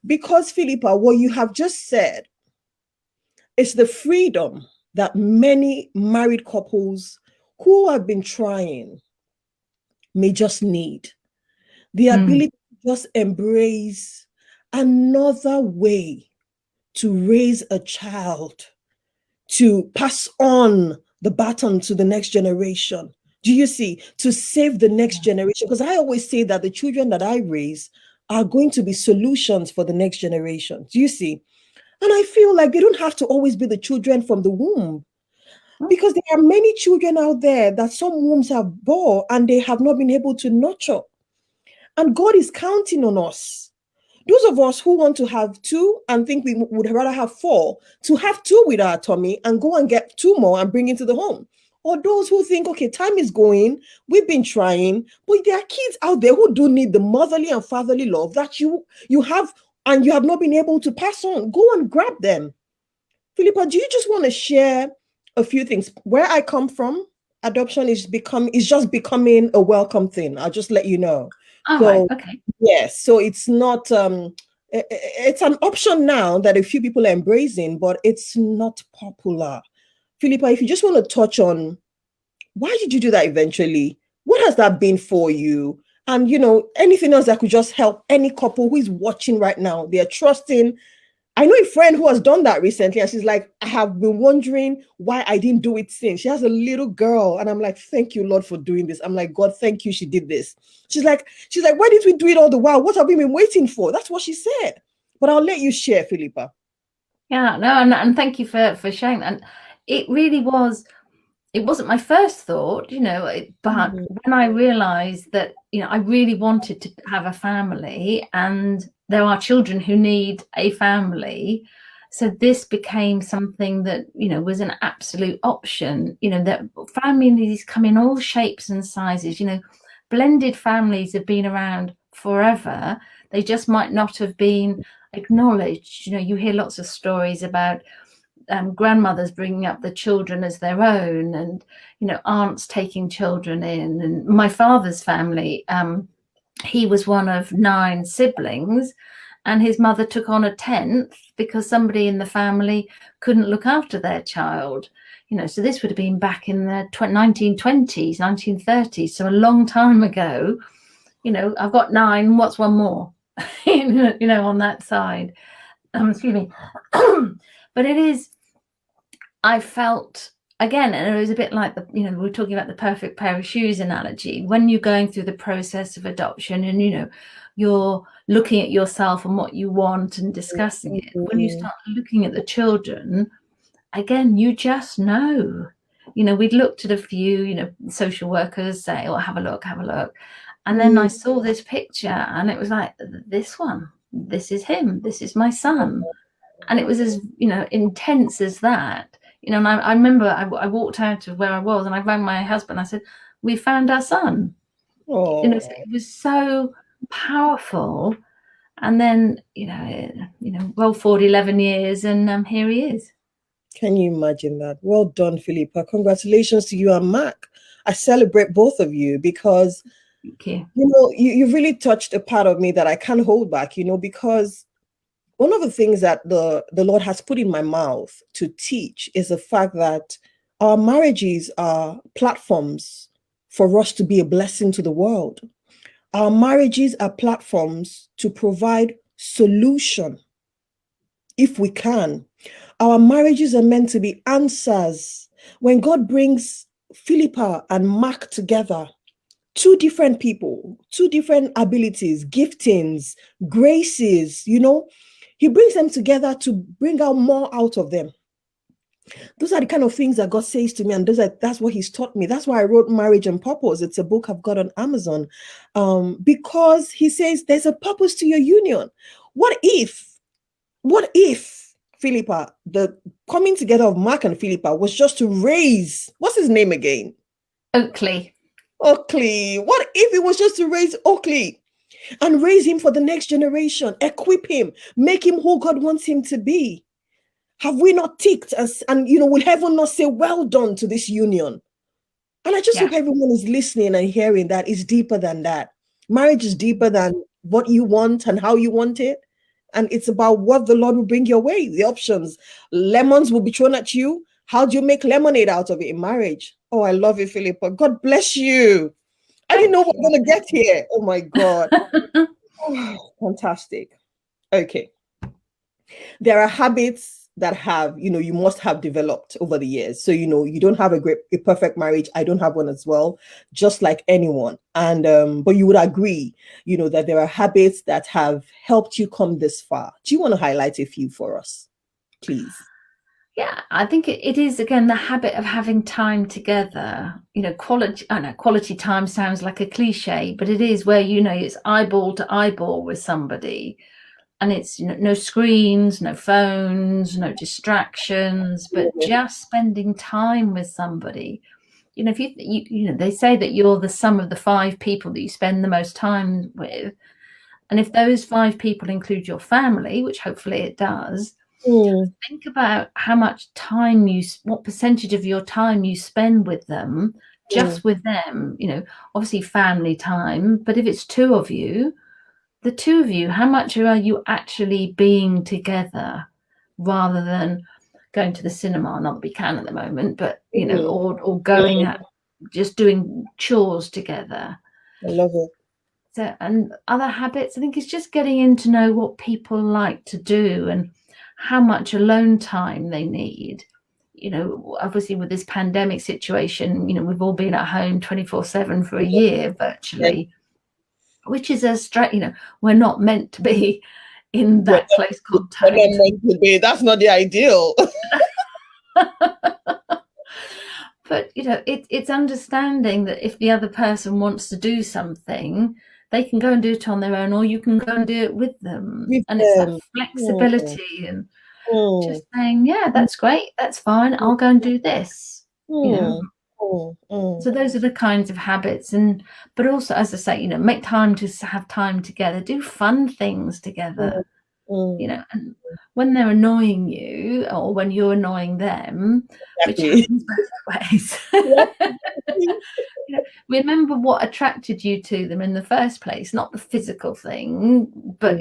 Because Philippa, what you have just said is the freedom that many married couples who have been trying may just need. The ability to just embrace another way to raise a child, to pass on the baton to the next generation. Do you see? To save the next generation. Because I always say that the children that I raise are going to be solutions for the next generation. Do you see? And I feel like they don't have to always be the children from the womb. Because there are many children out there that some wombs have bore and they have not been able to nurture. And God is counting on us. Those of us who want to have two and think we would rather have four, to have two with our tummy and go and get two more and bring into the home. Or those who think, okay, time is going, we've been trying, but there are kids out there who do need the motherly and fatherly love that you have and you have not been able to pass on. Go and grab them. Philippa, do you just want to share a few things? Where I come from, adoption is just becoming a welcome thing. I'll just let you know. All right. So Okay. yes, so it's not it's an option now that a few people are embracing, but it's not popular. Philippa, if you just want to touch on why did you do that eventually? What has that been for you? And anything else that could just help any couple who is watching right now. They're trusting. I know a friend who has done that recently, and she's like, I have been wondering why I didn't do it since. She has a little girl, and I'm like, thank you, Lord, for doing this. I'm like, God, thank you, she did this. She's like, why didn't we do it all the while? What have we been waiting for? That's what she said. But I'll let you share, Philippa. Yeah, no, and thank you for sharing that. And it really was, it wasn't my first thought, but when I realized that, I really wanted to have a family, and there are children who need a family. So this became something that, was an absolute option, that families come in all shapes and sizes, blended families have been around forever. They just might not have been acknowledged. You hear lots of stories about grandmothers bringing up the children as their own, and aunts taking children in. And my father's family, he was one of 9 siblings, and his mother took on a 10th because somebody in the family couldn't look after their child. So this would have been back in the 1920s, 1930s, so a long time ago. I've got 9, what's one more? On that side. Excuse me. But it is, I felt, again, and it was a bit like we were talking about the perfect pair of shoes analogy. When you're going through the process of adoption and, you're looking at yourself and what you want and discussing it, when you start looking at the children, again, you just know. We'd looked at a few, social workers say, oh, have a look. And then I saw this picture and it was like, this one, this is him, this is my son. And it was as, intense as that. And I remember I walked out of where I was and I rang my husband. I said, we found our son. Oh. So it was so powerful. And then, roll forward 11 years and here he is. Can you imagine that? Well done, Philippa. Congratulations to you and Mac. I celebrate both of you because, Thank you. You've really touched a part of me that I can't hold back, because one of the things that the Lord has put in my mouth to teach is the fact that our marriages are platforms for us to be a blessing to the world. Our marriages are platforms to provide solution if we can. Our marriages are meant to be answers. When God brings Philippa and Mark together, 2 different people, 2 different abilities, giftings, graces, he brings them together to bring out more out of them. Those are the kind of things that God says to me, and that's what he's taught me. That's why I wrote Marriage and Purpose. It's a book I've got on Amazon, because he says there's a purpose to your union. What if, Philippa, the coming together of Mark and Philippa was just to raise, what's his name again? Oakley. What if it was just to raise Oakley and raise him for the next generation, equip him, make him who God wants him to be? Have we not ticked us? And, will heaven not say, well done to this union? And I just hope everyone is listening and hearing that it's deeper than that. Marriage is deeper than what you want and how you want it. And it's about what the Lord will bring your way, the options. Lemons will be thrown at you. How do you make lemonade out of it in marriage? Oh, I love you, Philippa. God bless you. I didn't know we were going to get here. Oh, my God. Oh, fantastic. Okay. There are habits that you must have developed over the years. So, you don't have a perfect marriage. I don't have one as well, just like anyone. And, but you would agree, that there are habits that have helped you come this far. Do you want to highlight a few for us, please? Yeah, I think it is, again, the habit of having time together. Quality, I know quality time sounds like a cliche, but it is where, it's eyeball to eyeball with somebody. And it's no screens, no phones, no distractions, but just spending time with somebody. If they say that you're the sum of the 5 people that you spend the most time with. And if those 5 people include your family, which hopefully it does, think about how much time what percentage of your time you spend with them just with them, obviously family time. But if it's two of you, the two of you, how much are you actually being together rather than going to the cinema? Not that we can at the moment, but, or going out, just doing chores together. I love it. So, and other habits, I think it's just getting in to know what people like to do and how much alone time they need. Obviously with this pandemic situation, we've all been at home 24/7 for a year virtually, which is we're not meant to be in that close contact. We're not meant to be. That's not the ideal. But it's understanding that if the other person wants to do something, they can go and do it on their own, or you can go and do it with them. And it's that flexibility and just saying, yeah, that's great, that's fine, I'll go and do this. So those are the kinds of habits. But also, as I say, make time to have time together, do fun things together. And when they're annoying you or when you're annoying them, which happens both ways, remember what attracted you to them in the first place, not the physical thing, but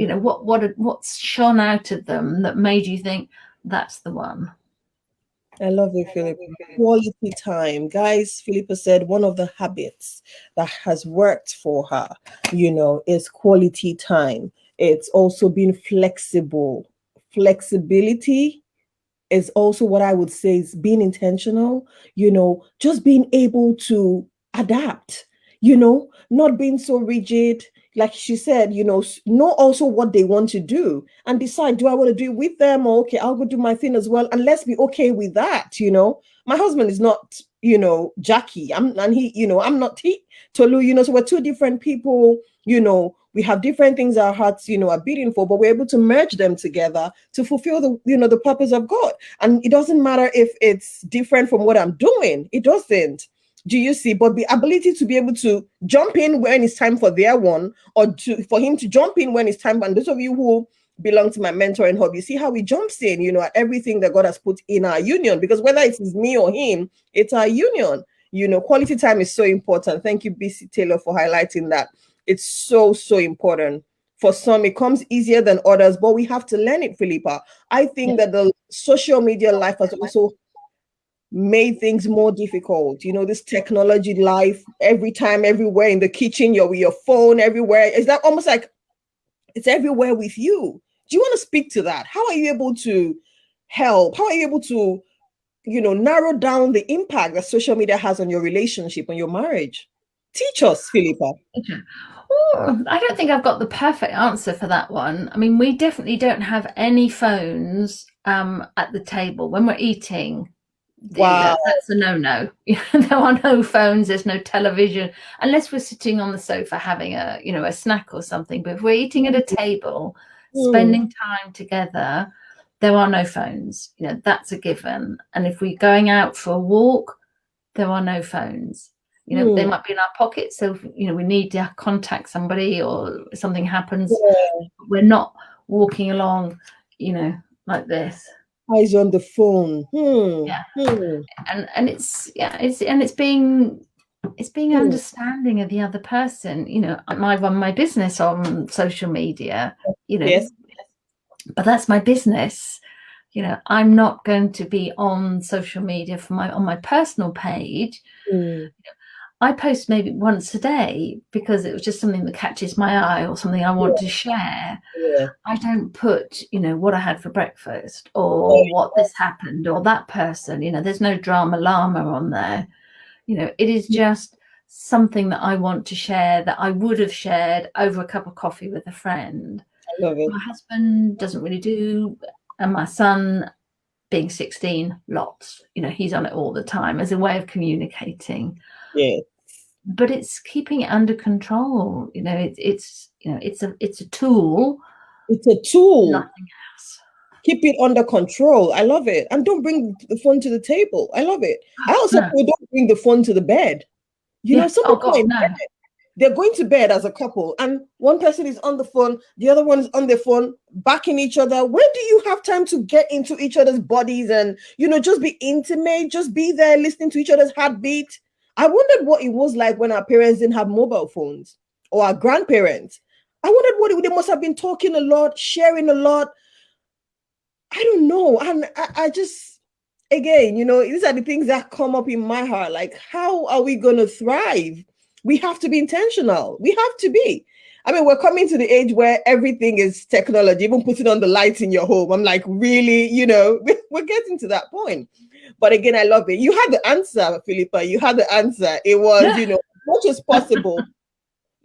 what's shone out of them that made you think that's the one. I love it, Philippa. Quality time. Guys, Philippa said one of the habits that has worked for her, is quality time. It's also being flexible. Flexibility is also what I would say is being intentional, just being able to adapt, not being so rigid. Like she said, know also what they want to do and decide, do I want to do it with them, or okay, I'll go do my thing as well. And let's be okay with that. My husband is not, Jackie. I'm not Tolu, so we're two different people, we have different things our hearts, are beating for, but we're able to merge them together to fulfill the purpose of God. And it doesn't matter if it's different from what I'm doing. It doesn't. Do you see? But the ability to be able to jump in when it's time for their one, or for him to jump in when it's time. And those of you who belong to my mentoring hub, you see how he jumps in, at everything that God has put in our union, because whether it is me or him, it's our union. Quality time is so important. Thank you, BC Taylor, for highlighting that. It's so, so important. For some, it comes easier than others, but we have to learn it, Philippa. I think that the social media life has also made things more difficult. This technology life, every time, everywhere, in the kitchen, you're with your phone everywhere. Is that almost like it's everywhere with you? Do you want to speak to that? How are you able to help? How are you able to, narrow down the impact that social media has on your relationship, on your marriage? Teach us, Philippa. I don't think I've got the perfect answer for that one. I mean, we definitely don't have any phones at the table when we're eating. Wow. That's a no-no. There are no phones, there's no television, unless we're sitting on the sofa having a snack or something. But if we're eating at a table, spending time together, there are no phones. That's a given. And if we're going out for a walk, there are no phones. They might be in our pockets, so we need to contact somebody or something happens. We're not walking along, like this. Eyes on the phone. And it's being understanding of the other person. I run my business on social media, Yes. But that's my business. I'm not going to be on social media on my personal page. I post maybe once a day because it was just something that catches my eye or something I want to share. I don't put, what I had for breakfast or what this happened or that person. There's no drama llama on there. It is just something that I want to share that I would have shared over a cup of coffee with a friend. I love it. My husband doesn't really do, and my son, being 16, lots. He's on it all the time as a way of communicating. Yeah. But it's keeping it under control. It's a tool. It's a tool. Nothing else. Keep it under control. I love it. And don't bring the phone to the table. I love it. I also don't bring the phone to the bed. Some people they're going to bed as a couple, and one person is on the phone, the other one is on the phone, backing each other. Where do you have time to get into each other's bodies and, just be intimate, just be there listening to each other's heartbeat? I wondered what it was like when our parents didn't have mobile phones, or our grandparents. I wondered what they must have been talking a lot, sharing a lot. I don't know. And I just, again, these are the things that come up in my heart. Like, how are we going to thrive? We have to be intentional. We have to be. I mean, we're coming to the age where everything is technology, even putting on the lights in your home. I'm like, really, we're getting to that point. But again, I love it. You had the answer, Philippa. You had the answer. It was, as much as possible,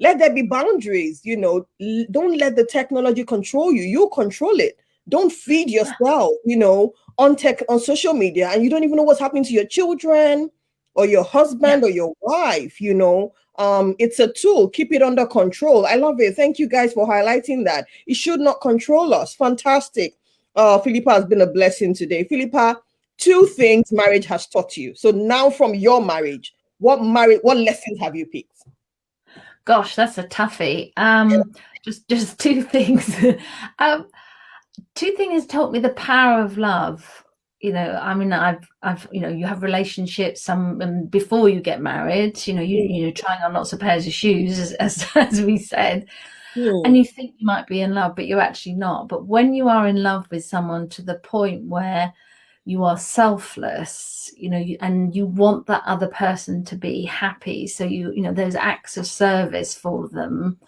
let there be boundaries. Don't let the technology control you. You control it. Don't feed yourself, on social media, and you don't even know what's happening to your children or your husband or your wife. It's a tool. Keep it under control. I love it. Thank you guys for highlighting that. It should not control us. Fantastic. Philippa has been a blessing today. Philippa, 2 things marriage has taught you. So now from your marriage, what lessons have you picked? Gosh, that's a toughie. Just 2 things. 2 things taught me the power of love. I mean, I've you have relationships before you get married. You trying on lots of pairs of shoes, as we said, and you think you might be in love, but you're actually not. But when you are in love with someone to the point where you are selfless, and you want that other person to be happy, so those acts of service for them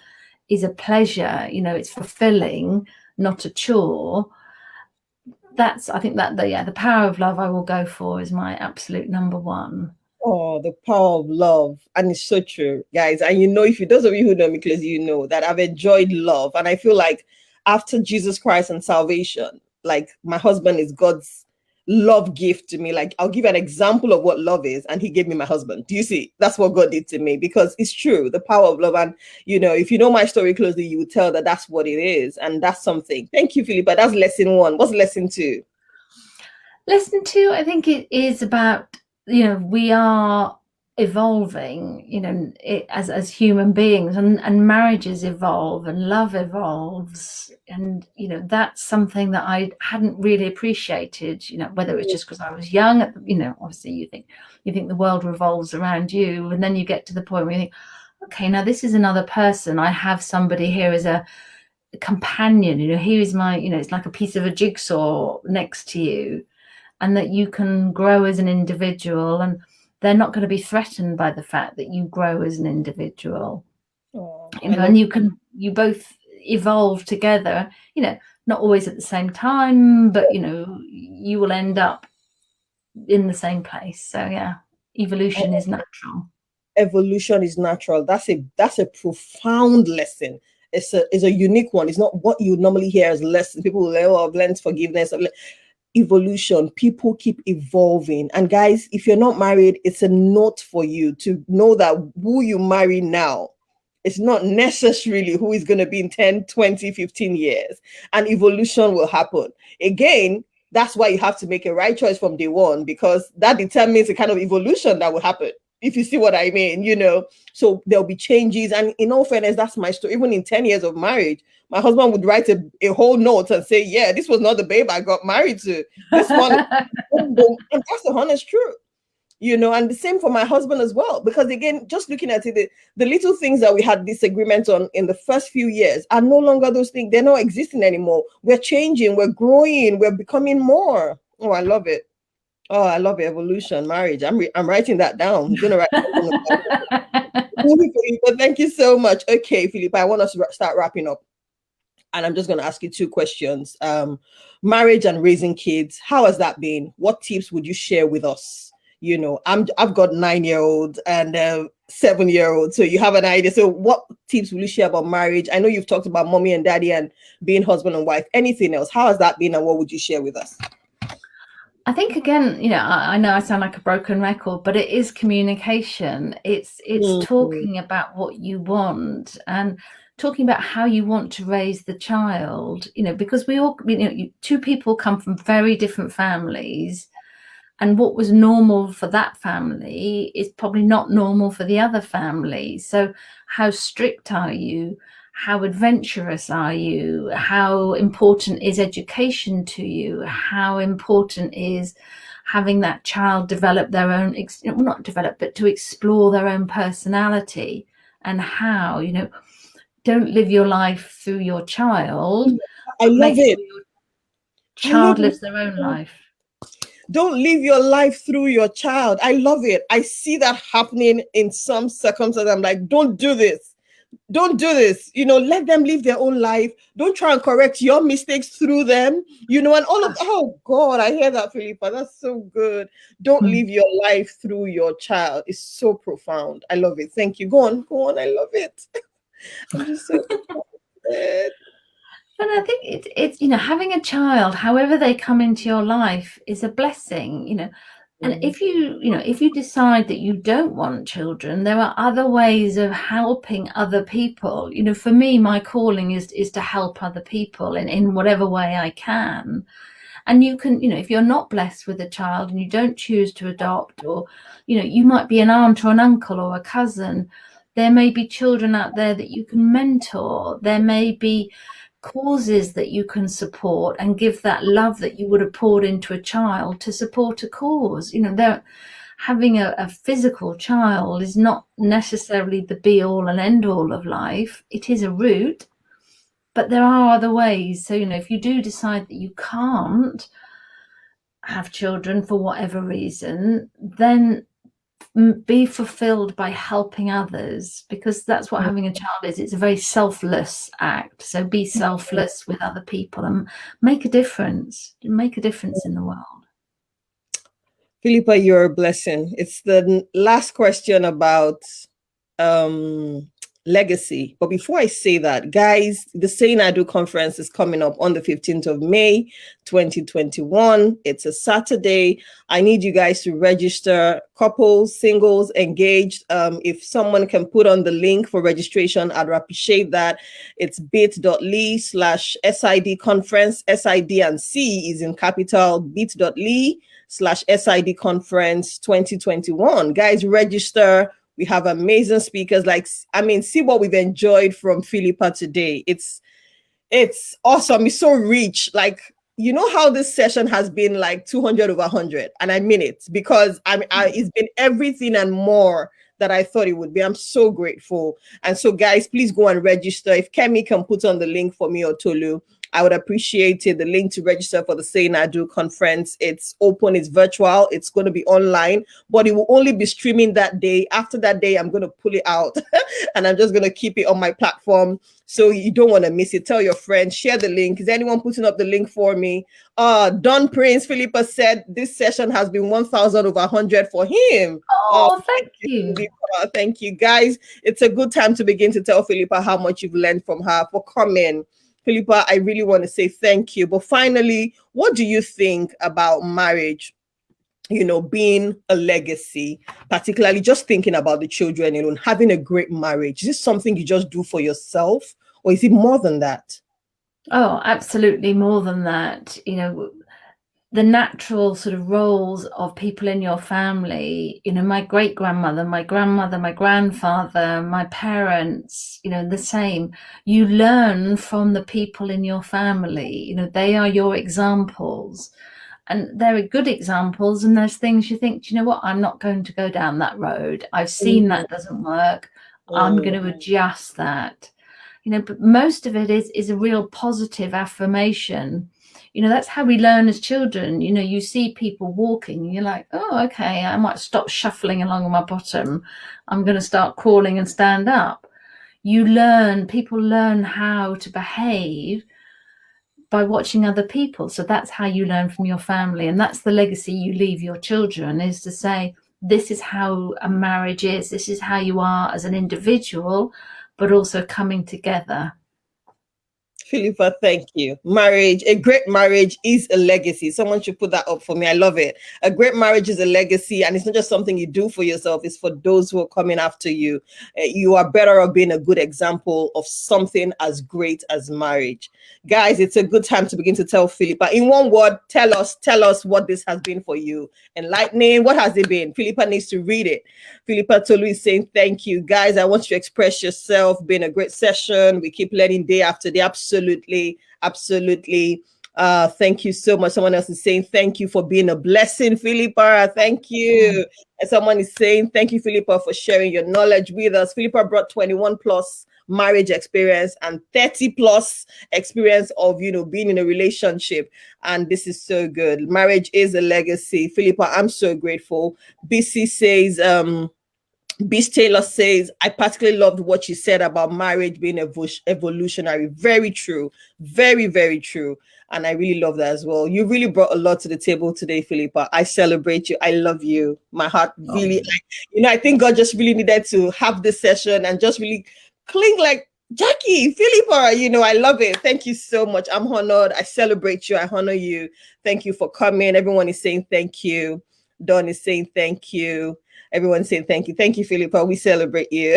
is a pleasure. It's fulfilling, not a chore. I think that the power of love I will go for is my absolute number 1. Oh, the power of love. And it's so true, guys. And if those of you who know me closely, that I've enjoyed love. And I feel like after Jesus Christ and salvation, like my husband is God's love gift to me. Like, I'll give you an example of what love is, and he gave me my husband. Do you see? That's what God did to me, because it's true, the power of love. And if you know my story closely, you would tell that that's what it is, and that's something. Thank you, Philippa. That's lesson 1. What's lesson 2? Lesson 2, I think it is about, we are evolving, as human beings, and marriages evolve and love evolves, and that's something that I hadn't really appreciated. Whether it's just because I was young, obviously you think the world revolves around you, and then you get to the point where you think, okay, now this is another person. I have somebody here as a companion. Here is my, it's like a piece of a jigsaw next to you, and that you can grow as an individual, and they're not going to be threatened by the fact that you grow as an individual. And you both evolve together, not always at the same time, but you will end up in the same place. So yeah, evolution is natural. Evolution is natural. That's a profound lesson. It's a unique one. It's not what you normally hear as lessons. People will say, oh, I've learned forgiveness. Evolution. People keep evolving. And guys, if you're not married, it's a note for you to know that who you marry now, it's not necessarily who is going to be in 10, 20, 15 years. And evolution will happen. Again, that's why you have to make a right choice from day one, because that determines the kind of evolution that will happen. If you see what I mean, so there'll be changes. And in all fairness, that's my story. Even in 10 years of marriage, my husband would write a whole note and say, yeah, this was not the babe I got married to. This one, and that's the honest truth, and the same for my husband as well. Because again, just looking at it, the little things that we had disagreements on in the first few years are no longer those things. They're not existing anymore. We're changing, we're growing, we're becoming more. Oh, I love it. Oh, I love it. Evolution, marriage. I'm writing that down. I'm gonna write that down. Thank you so much. Okay, Philippa, I want us to start wrapping up. And I'm just going to ask you 2 questions. Marriage and raising kids. How has that been? What tips would you share with us? I've got 9-year-old and 7-year-old. So you have an idea. So what tips will you share about marriage? I know you've talked about mommy and daddy and being husband and wife. Anything else? How has that been, and what would you share with us? I think, again, I know I sound like a broken record, but it is communication. It's talking about what you want, and talking about how you want to raise the child, because we all, 2 people come from very different families, And what was normal for that family is probably not normal for the other family. So how strict are you? How adventurous are you? How important is education to you? How important is having that child develop their own, not develop, but to explore their own personality? And how, don't live your life through your child, I but love make it. sure your I love child it. lives their own life. Don't live your life through your child. I love it. I see that happening in some circumstances. I'm like, don't do this. Don't do this. Let them live their own life. Don't try and correct your mistakes through them. And all of, oh God, I hear that, Philippa. That's so good. Don't live your life through your child. It's so profound. I love it. Thank you. Go on. I love it. I'm just so excited. And I think it's having a child, however they come into your life, is a blessing, And if you decide that you don't want children, there are other ways of helping other people. For me, my calling is to help other people in whatever way I can. And you can, if you're not blessed with a child and you don't choose to adopt, or, you might be an aunt or an uncle or a cousin, there may be children out there that you can mentor. There may be causes that you can support and give that love that you would have poured into a child to support a cause. Having a physical child is not necessarily the be all and end all of life. It is a route, but there are other ways. So, if you do decide that you can't have children for whatever reason, then be fulfilled by helping others, because that's what having a child is. It's a very selfless act. So be selfless with other people and make a difference in the world. Philippa, you're a blessing. It's the last question about legacy. But before I say that, guys, the Saying I Do conference is coming up on the 15th of May, 2021. It's a Saturday. I need you guys to register, couples, singles, engaged. If someone can put on the link for registration, I'd appreciate that. It's bit.ly/SID conference. SID and C is in capital. bit.ly/SID conference 2021. Guys, register. We have amazing speakers. See what we've enjoyed from Philippa today. It's awesome. It's so rich. How this session has been 200 over 100, and I mean it, because it's been everything and more that I thought it would be. I'm so grateful. And so, guys, please go and register. If Kemi can put on the link for me, or Tolu, I would appreciate it. The link to register for the Saying I Do conference. It's open, it's virtual, it's going to be online, but it will only be streaming that day. After that day, I'm going to pull it out and I'm just going to keep it on my platform. So you don't want to miss it. Tell your friends, share the link. Is anyone putting up the link for me? Don Prince, Philippa said this session has been 1,000 over 100 for him. Oh, thank you. Philippa. Thank you, guys. It's a good time to begin to tell Philippa how much you've learned from her, for coming. Philippa, I really want to say thank you. But finally, what do you think about marriage, being a legacy, particularly just thinking about the children alone, having a great marriage? Is this something you just do for yourself, or is it more than that? Oh, absolutely more than that. The natural sort of roles of people in your family, my great-grandmother, my grandmother, my grandfather, my parents, the same. You learn from the people in your family. They are your examples, and they're good examples. And there's things you think, do you know what? I'm not going to go down that road. I've seen that doesn't work. I'm going to adjust that. But most of it is a real positive affirmation. That's how we learn as children. You see people walking and you're like, oh, okay, I might stop shuffling along on my bottom. I'm going to start crawling and stand up. People learn how to behave by watching other people. So that's how you learn from your family. And that's the legacy you leave your children, is to say, this is how a marriage is. This is how you are as an individual, but also coming together. Philippa, thank you. Marriage, a great marriage is a legacy. Someone should put that up for me. I love it. A great marriage is a legacy, and it's not just something you do for yourself, it's for those who are coming after you. You are better off being a good example of something as great as marriage. Guys, it's a good time to begin to tell Philippa. In one word, tell us what this has been for you. Enlightening. What has it been? Philippa needs to read it. Philippa Taylor is saying, thank you. Guys, I want you to express yourself. Been a great session. We keep learning day after day. Absolutely. Absolutely. Thank you so much. Someone else is saying, thank you for being a blessing, Philippa. Thank you. And someone is saying, thank you, Philippa, for sharing your knowledge with us. Philippa brought 21 plus marriage experience and 30 plus experience of being in a relationship, and this is so good. Marriage is a legacy. Philippa, I'm so grateful. BC says Beast Taylor says, I particularly loved what you said about marriage being evolutionary. Very true. Very, very true. And I really love that as well. You really brought a lot to the table today, Philippa. I celebrate you. I love you. My heart really, I think God just really needed to have this session and just really cling like Jackie, Philippa, I love it. Thank you so much. I'm honored. I celebrate you. I honor you. Thank you for coming. Everyone is saying thank you. Dawn is saying thank you. Everyone's saying thank you. Thank you, Philippa. We celebrate you.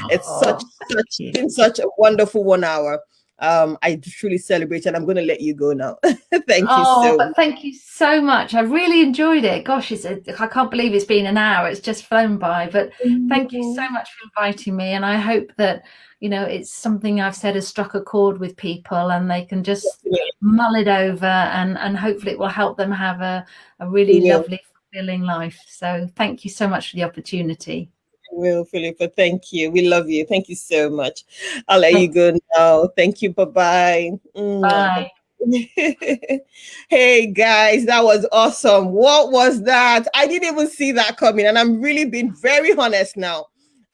It's been such a wonderful 1 hour. I truly celebrate, and I'm going to let you go now. Thank you so much. Thank you so much. I really enjoyed it. Gosh, I can't believe it's been an hour. It's just flown by. But thank you so much for inviting me. And I hope that, it's something I've said has struck a chord with people, and they can just mull it over, and hopefully it will help them have a really lovely, fulfilling life. So thank you so much for the opportunity. Will, Philippa, thank you. We love you. Thank you so much. I'll let you go now. Thank you. Bye-bye. Bye. Hey guys, that was awesome. What was that? I didn't even see that coming, and I'm really being very honest now.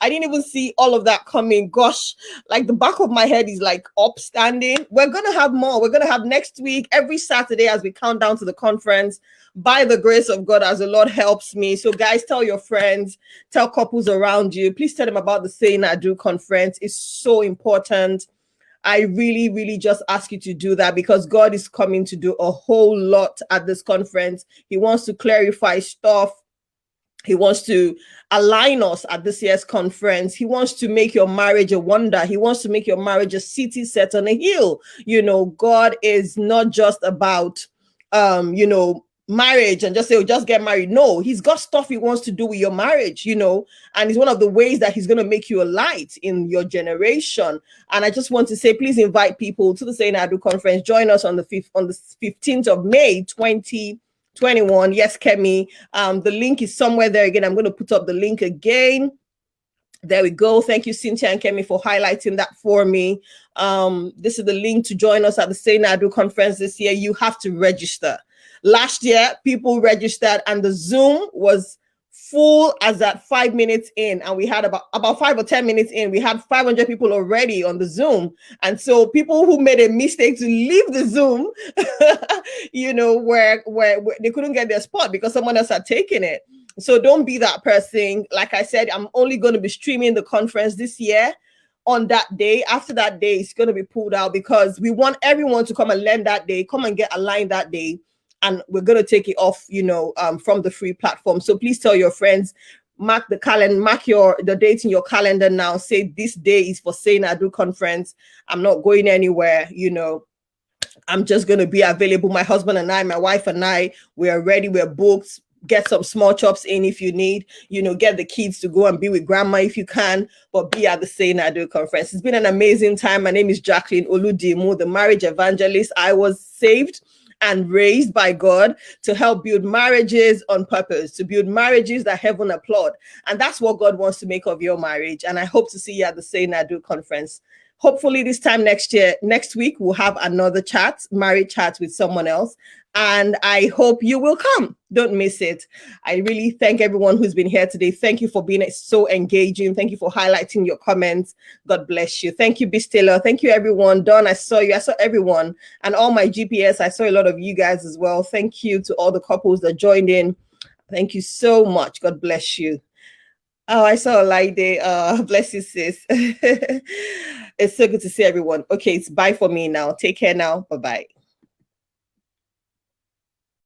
I didn't even see all of that coming. Gosh, like the back of my head is like upstanding. We're going to have more. We're going to have next week, every Saturday as we count down to the conference, by the grace of God, as the Lord helps me. So guys, tell your friends, tell couples around you. Please tell them about the Saying I Do conference. It's so important. I really, really just ask you to do that, because God is coming to do a whole lot at this conference. He wants to clarify stuff. He wants to align us at this year's conference. He wants to make your marriage a wonder. He wants to make your marriage a city set on a hill. God is not just about, marriage and just say, just get married. No, he's got stuff he wants to do with your marriage, and it's one of the ways that he's going to make you a light in your generation. And I just want to say, please invite people to the Saying I Do conference. Join us on the 15th of May, 2021. Yes, Kemi. The link is somewhere there again. I'm going to put up the link again. There we go. Thank you, Cynthia and Kemi, for highlighting that for me. This is the link to join us at the Saying I Do conference this year. You have to register. Last year, people registered and the Zoom was full as at 5 minutes in, and we had about 5 or 10 minutes in, we had 500 people already on the Zoom. And so people who made a mistake to leave the Zoom, where they couldn't get their spot because someone else had taken it. So don't be that person. Like I said, I'm only going to be streaming the conference this year on that day. After that day, it's going to be pulled out, because we want everyone to come and learn that day, come and get aligned that day. And we're going to take it off, from the free platform. So please tell your friends, mark the calendar, mark the date in your calendar now. Say this day is for Saying I Do conference. I'm not going anywhere. I'm just going to be available. My husband and I, my wife and I, we are ready. We're booked. Get some small chops in if you need, get the kids to go and be with grandma if you can, but be at the Saying I Do conference. It's been an amazing time. My name is Jacqueline Oludimu, the marriage evangelist. I was saved and raised by God to help build marriages on purpose, to build marriages that heaven applaud. And that's what God wants to make of your marriage. And I hope to see you at the Saying I Do conference. Hopefully this time next week, we'll have another marriage chat with someone else. And I hope you will come. Don't miss it. I really thank everyone who's been here today. Thank you for being so engaging. Thank you for highlighting your comments. God bless you. Thank you, Beast Taylor. Thank you, everyone. Dawn, I saw you. I saw everyone. And all my GPS, I saw a lot of you guys as well. Thank you to all the couples that joined in. Thank you so much. God bless you. Oh, I saw a light day. Bless you, sis. It's so good to see everyone. Okay, it's bye for me now. Take care now. Bye bye.